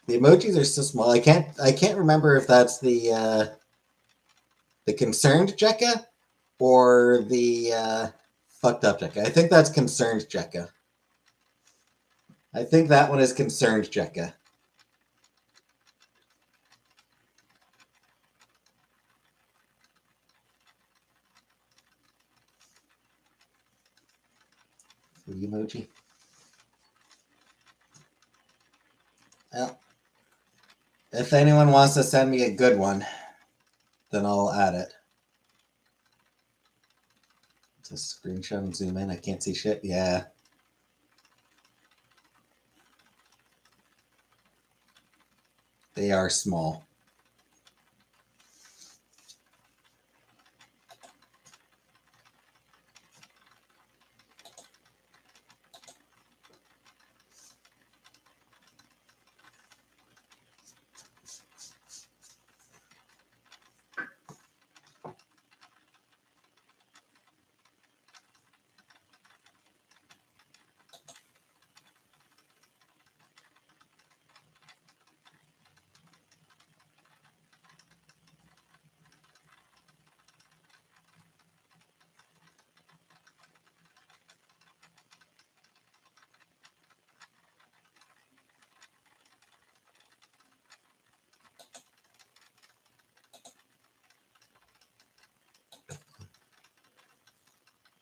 The emojis are so small. I can't remember if that's the concerned Jekka or the fucked up Jekka. I think that's concerned Jekka. I think that one is concerned Jekka. The emoji. Well, if anyone wants to send me a good one, then I'll add it. Just screenshot and zoom in. I can't see shit. Yeah. They are small.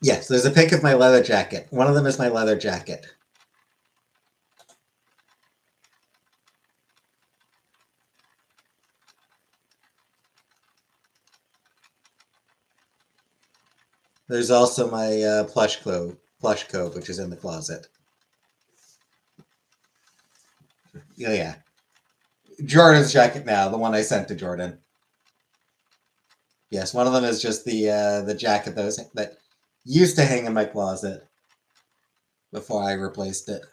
Yes, there's a pic of my leather jacket. One of them is my leather jacket. There's also my plush coat, which is in the closet. Oh, yeah. Jordan's jacket now, the one I sent to Jordan. Yes, one of them is just the jacket that used to hang in my closet before I replaced it.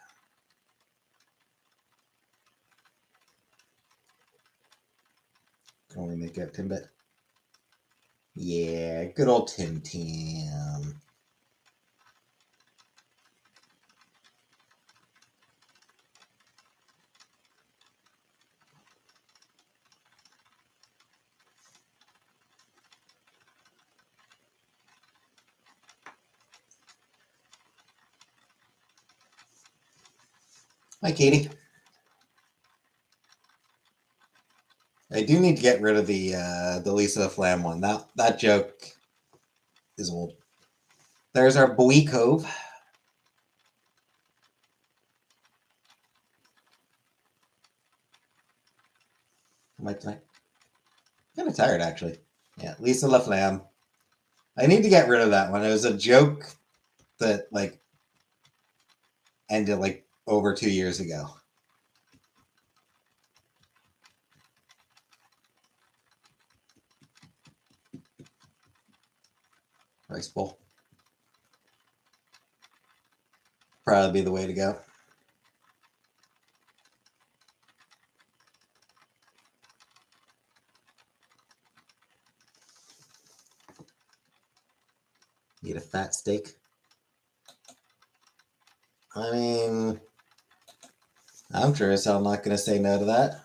Can only make out Timbit. Yeah, good old Tim Tam. Hi, Katie. I do need to get rid of the Lisa Flam one. That joke is old. There's our Bowie Cove. I'm kind of tired, actually. Yeah, Lisa LaFlamme. I need to get rid of that one. It was a joke that ended over 2 years ago. Rice bowl. Probably be the way to go. Eat a fat steak. I mean, I'm sure as hell not going to say no to that.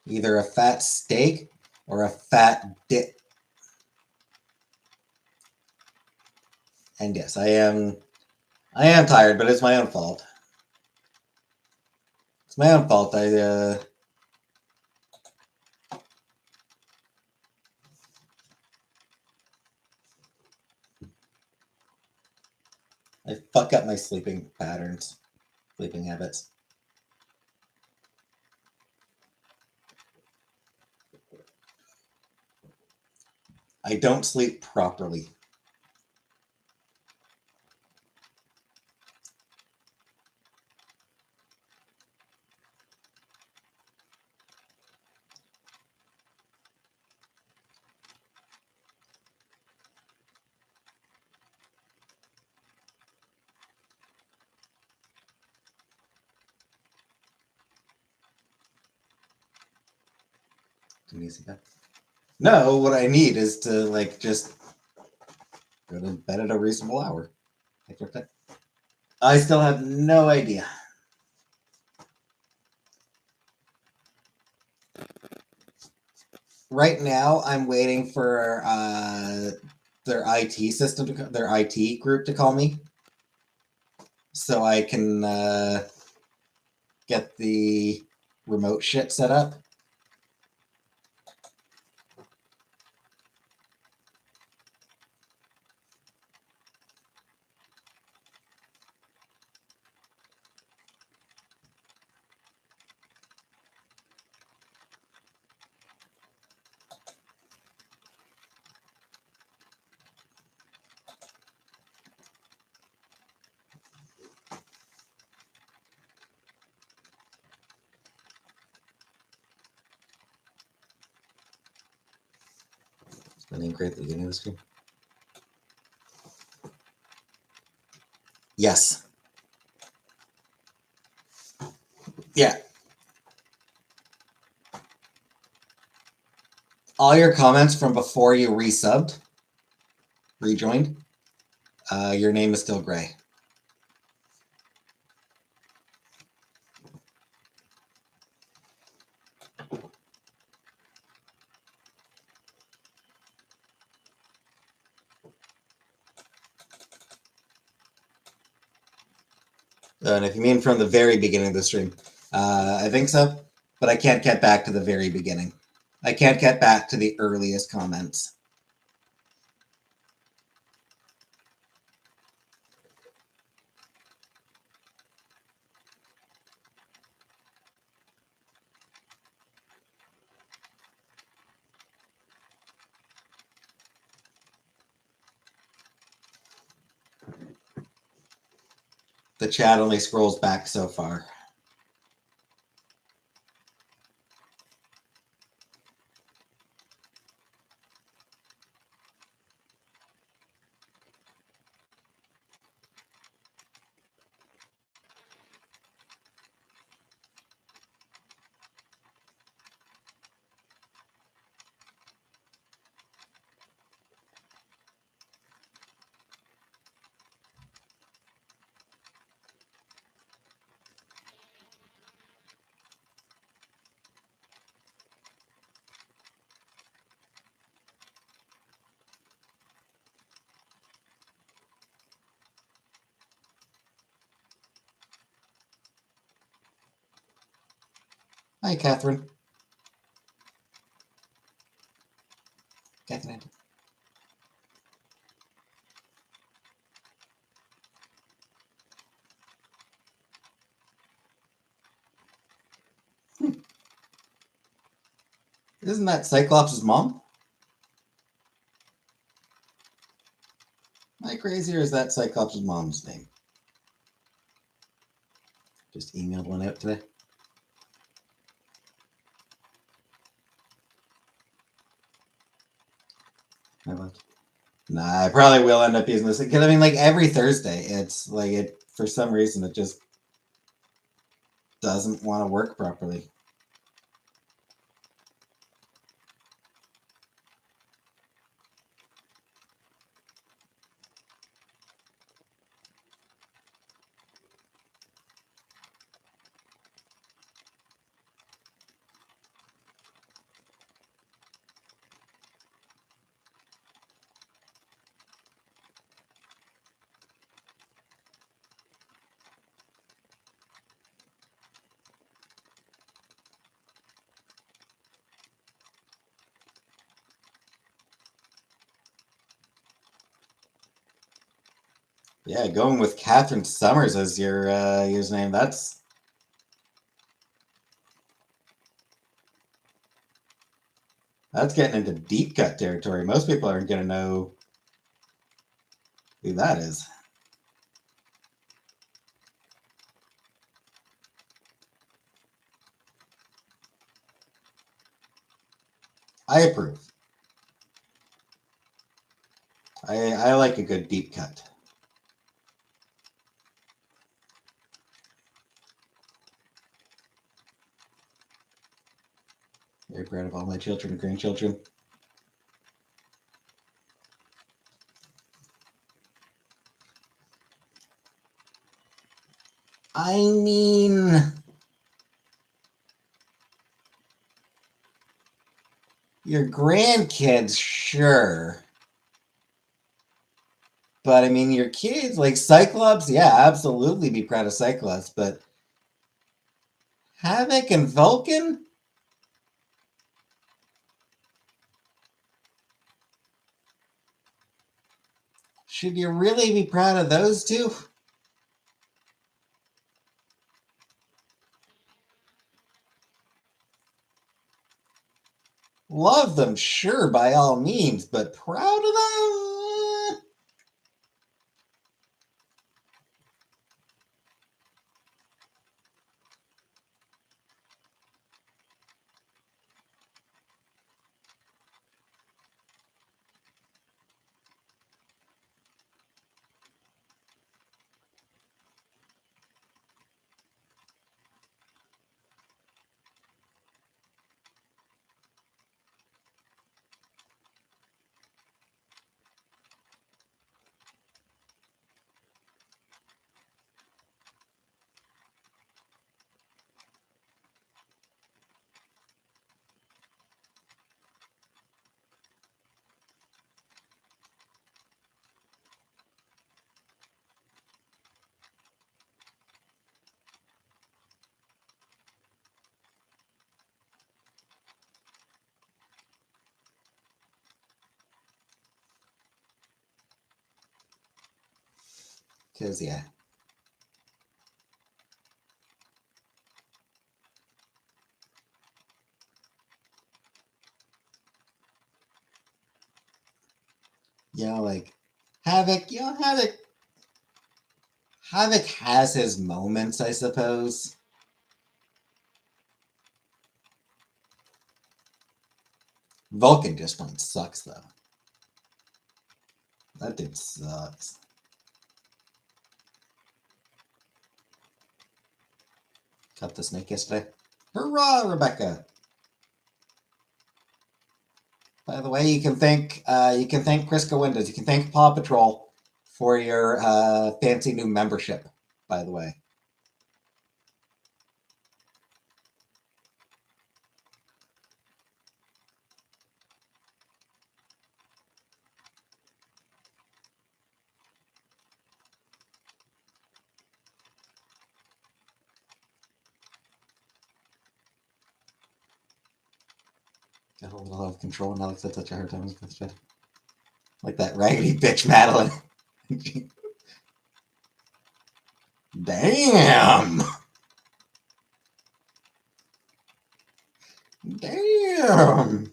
Either a fat steak or a fat dick. And yes, I am tired, but it's my own fault. It's my own fault. I fuck up my sleeping patterns, sleeping habits. I don't sleep properly. Do you need to see that? No, what I need is to like just go to bed at a reasonable hour. I still have no idea. Right now, I'm waiting for their IT system, their IT group to call me, so I can get the remote shit set up. Spending great at the beginning of the stream. Yes. Yeah. All your comments from before you resubbed, rejoined, your name is still gray. And if you mean from the very beginning of the stream, I think so, but I can't get back to the very beginning. I can't get back to the earliest comments. The chat only scrolls back so far. Hi, Catherine. Catherine. Isn't that Cyclops' mom? Am I crazy, or is that Cyclops' mom's name? Just emailed one out today. Nah, I probably will end up using this because I mean, like every Thursday, it's like it for some reason it just doesn't want to work properly. Yeah, going with Catherine Summers as your username. That's getting into deep cut territory. Most people aren't going to know who that is. I approve. I like a good deep cut. Very proud of all my children and grandchildren. I mean, your grandkids, sure. But I mean, your kids, like Cyclops, yeah, absolutely be proud of Cyclops. But Havoc and Vulcan? Should you really be proud of those two? Love them, sure, by all means, but proud of them? Because, yeah. Like Havoc, Havoc has his moments, I suppose. Vulcan just plain sucks, though. That dude sucks. Cut the snake yesterday. Hurrah, Rebecca! By the way, you can thank Crisco Windows. You can thank Paw Patrol for your fancy new membership. By the way. Got a little out of control now. Looks like such a hard time with this. Like that raggedy bitch Madeline. Damn! Damn!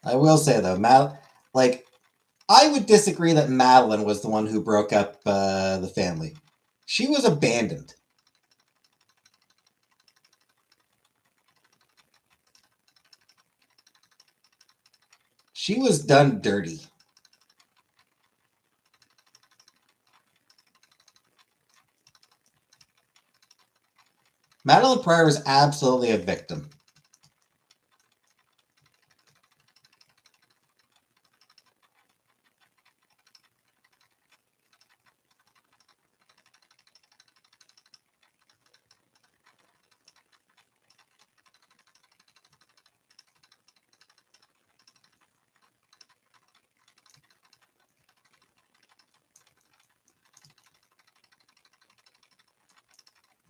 I will say though, I would disagree that Madeline was the one who broke up the family. She was abandoned. She was done dirty. Madeline Pryor was absolutely a victim.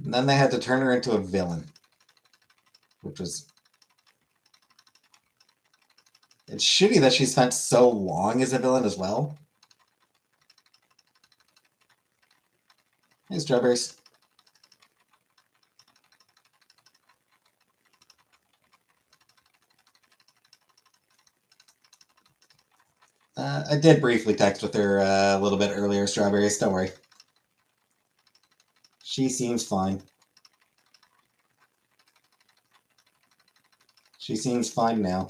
And then they had to turn her into a villain, which was... It's shitty that she spent so long as a villain as well. Hey, strawberries. I did briefly text with her a little bit earlier, strawberries. Don't worry. She seems fine. She seems fine now.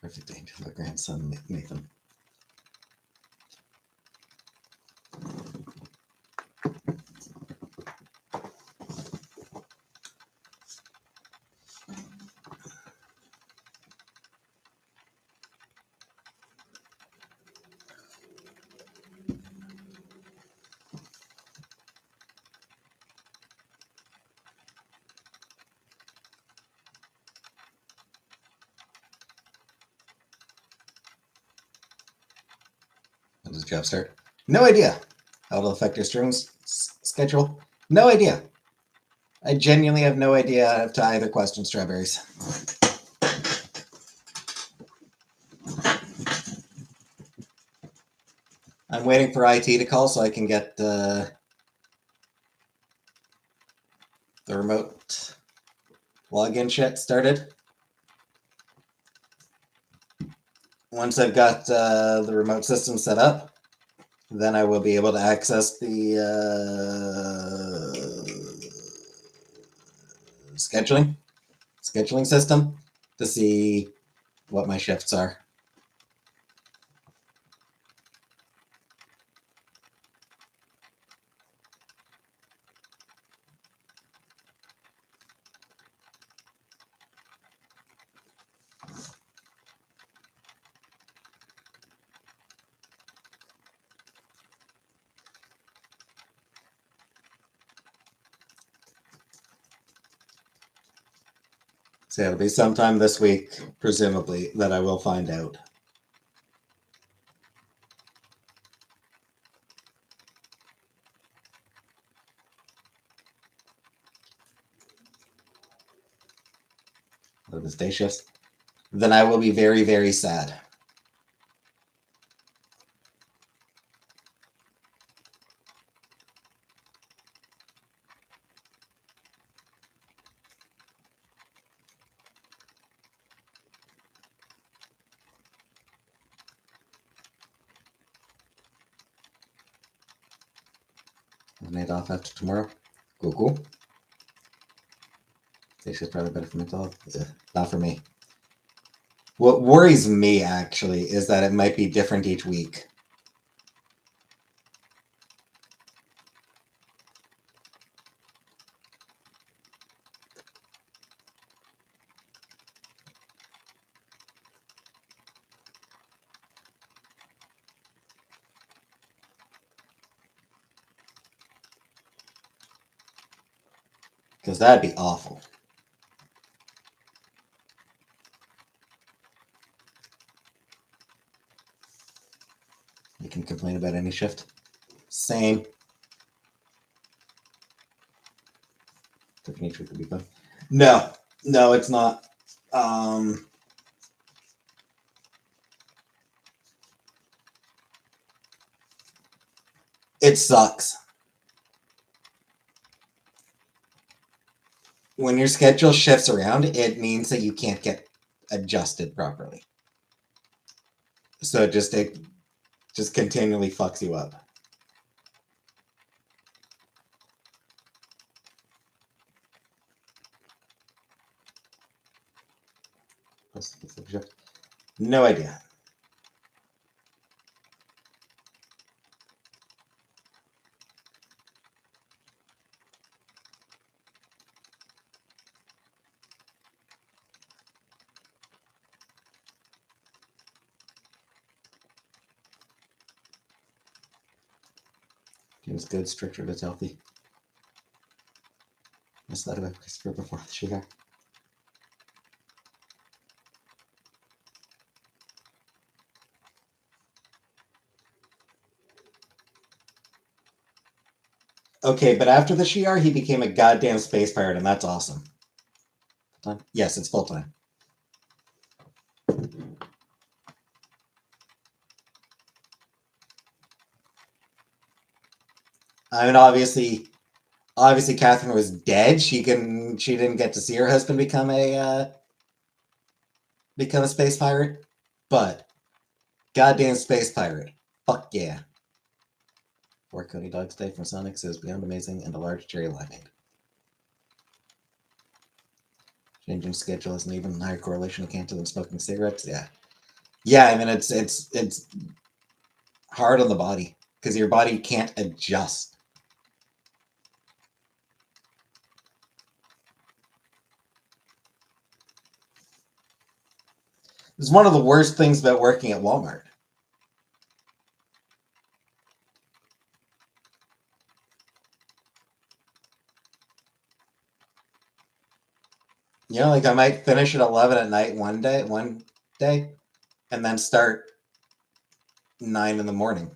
Perfect day to my grandson, Nathan. When does the job start? No idea. How it'll affect your stream schedule? No idea. I genuinely have no idea to either question, strawberries. I'm waiting for IT to call so I can get the remote login shit started. Once I've got the remote system set up, then I will be able to access the scheduling system to see what my shifts are. So it'll be sometime this week, presumably, that I will find out. of his day shifts, then I will be very, very sad. Night off after tomorrow. Cool. Day shift's probably better for mental health. Yeah, not for me. What worries me actually is that it might be different each week. Because that'd be awful. You can complain about any shift. Same. Different each week would be fun. No, it's not. It sucks. When your schedule shifts around, it means that you can't get adjusted properly. So it just continually fucks you up. No idea. It's good, stricter, it's healthy. I thought about Christopher before the sugar. Okay, but after the Shi'ar, he became a goddamn space pirate, and that's awesome. Full-time? Yes, it's full-time. I mean, obviously, Catherine was dead. She didn't get to see her husband become a space pirate, but goddamn space pirate, fuck yeah. 4 Coney Dogs Day from Sonic says beyond amazing and a large cherry limeade. Changing schedule has an even higher correlation to cancer than smoking cigarettes. Yeah. I mean, it's hard on the body because your body can't adjust. It's one of the worst things about working at Walmart. You know, like I might finish at 11 at night one day, and then start 9 in the morning.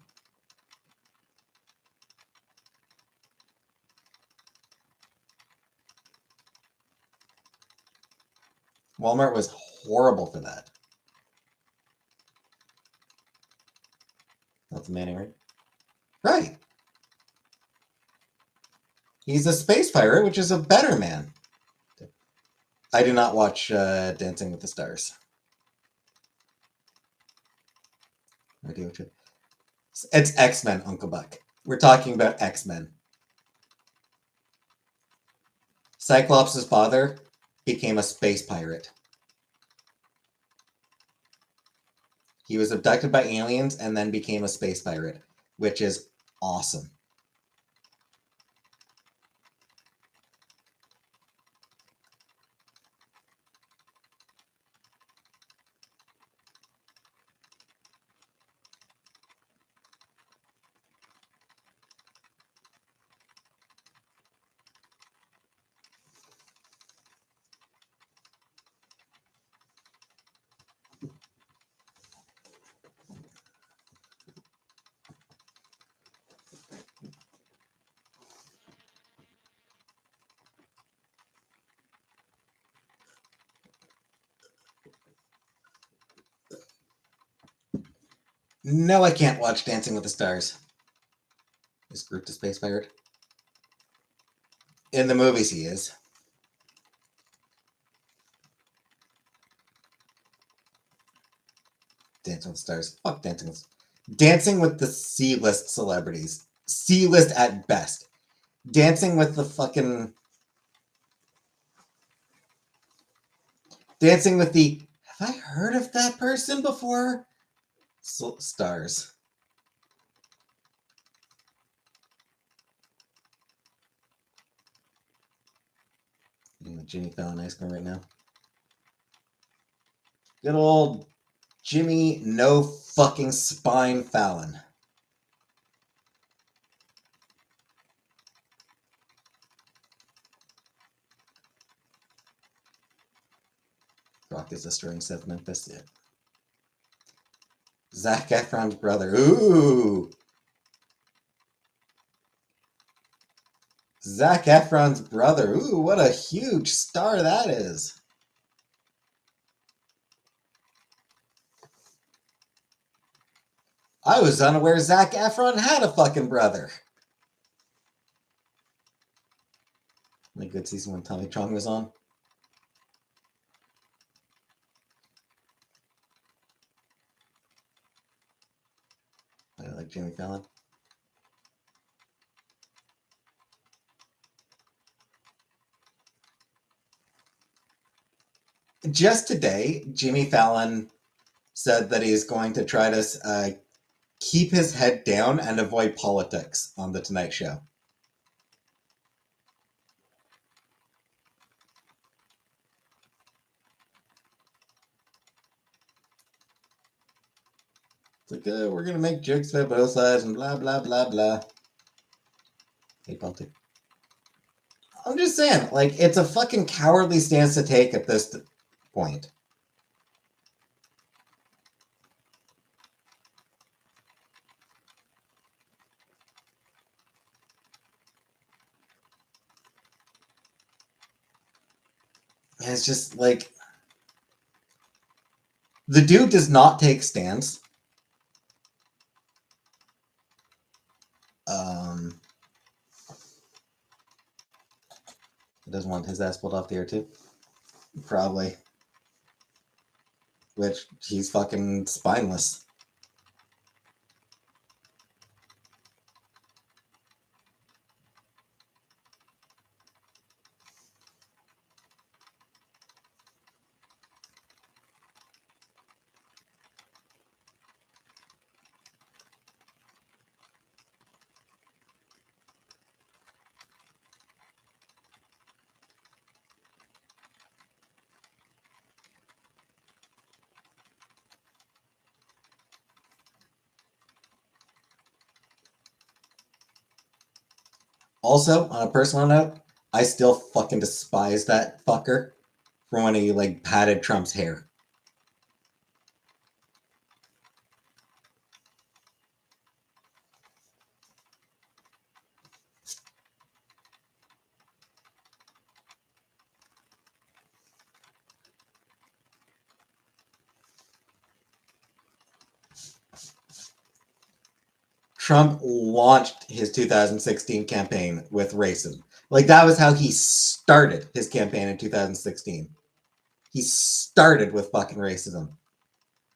Walmart was horrible for that. That's Manny, right? Right. He's a space pirate, which is a better man. I do not watch Dancing with the Stars. It's X-Men, Uncle Buck. We're talking about X-Men. Cyclops' father became a space pirate. He was abducted by aliens and then became a space pirate, which is awesome. No, I can't watch Dancing with the Stars. Is Groot the space pirate? In the movies, he is. Dancing with the Stars. Fuck Dancing with the C-list celebrities. C-list at best. Dancing with the fucking... Dancing with the... Have I heard of that person before? Stars. Eating the Jimmy Fallon ice cream right now. Good old Jimmy No Fucking Spine Fallon. Rock is destroying Seth Memphis. Yeah. Zac Efron's brother. Ooh. Zac Efron's brother. Ooh, what a huge star that is. I was unaware Zac Efron had a fucking brother. My good season when Tommy Chong was on. I like Jimmy Fallon. Just today, Jimmy Fallon said that he's going to try to keep his head down and avoid politics on The Tonight Show. It's like, we're going to make jokes about both sides and blah, blah, blah, blah. Hey, politics. I'm just saying, like, it's a fucking cowardly stance to take at this point. And it's just like, the dude does not take stands. He doesn't want his ass pulled off the air too. Probably. Which, he's fucking spineless. Also, on a personal note, I still fucking despise that fucker from when he, like, patted Trump's hair. Trump launched his 2016 campaign with racism. Like, that was how he started his campaign in 2016. He started with fucking racism.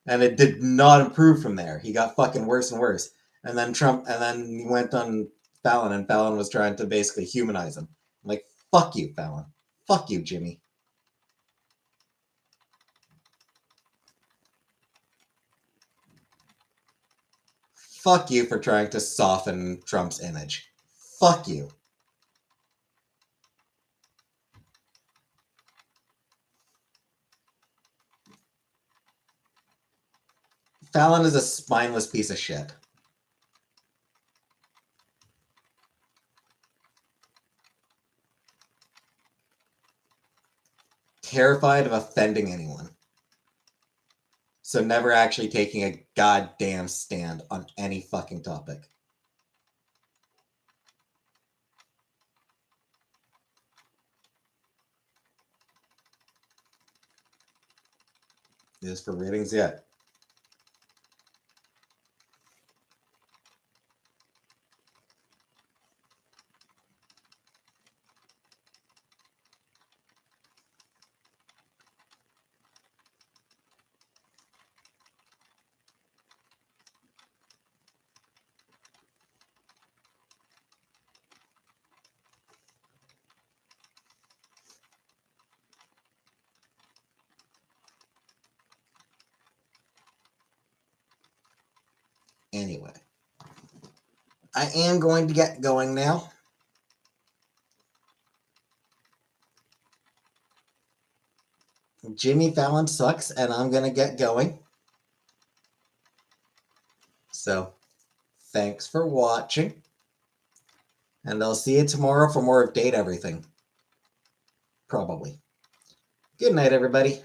And it did not improve from there. He got fucking worse and worse. And then he went on Fallon, and Fallon was trying to basically humanize him. I'm like, fuck you, Fallon. Fuck you, Jimmy. Fuck you for trying to soften Trump's image. Fuck you. Fallon is a spineless piece of shit. Terrified of offending anyone. So never actually taking a goddamn stand on any fucking topic. It is for ratings, yeah. Anyway, I am going to get going now. Jimmy Fallon sucks, and I'm going to get going. So, thanks for watching. And I'll see you tomorrow for more of Date Everything. Probably. Good night, everybody.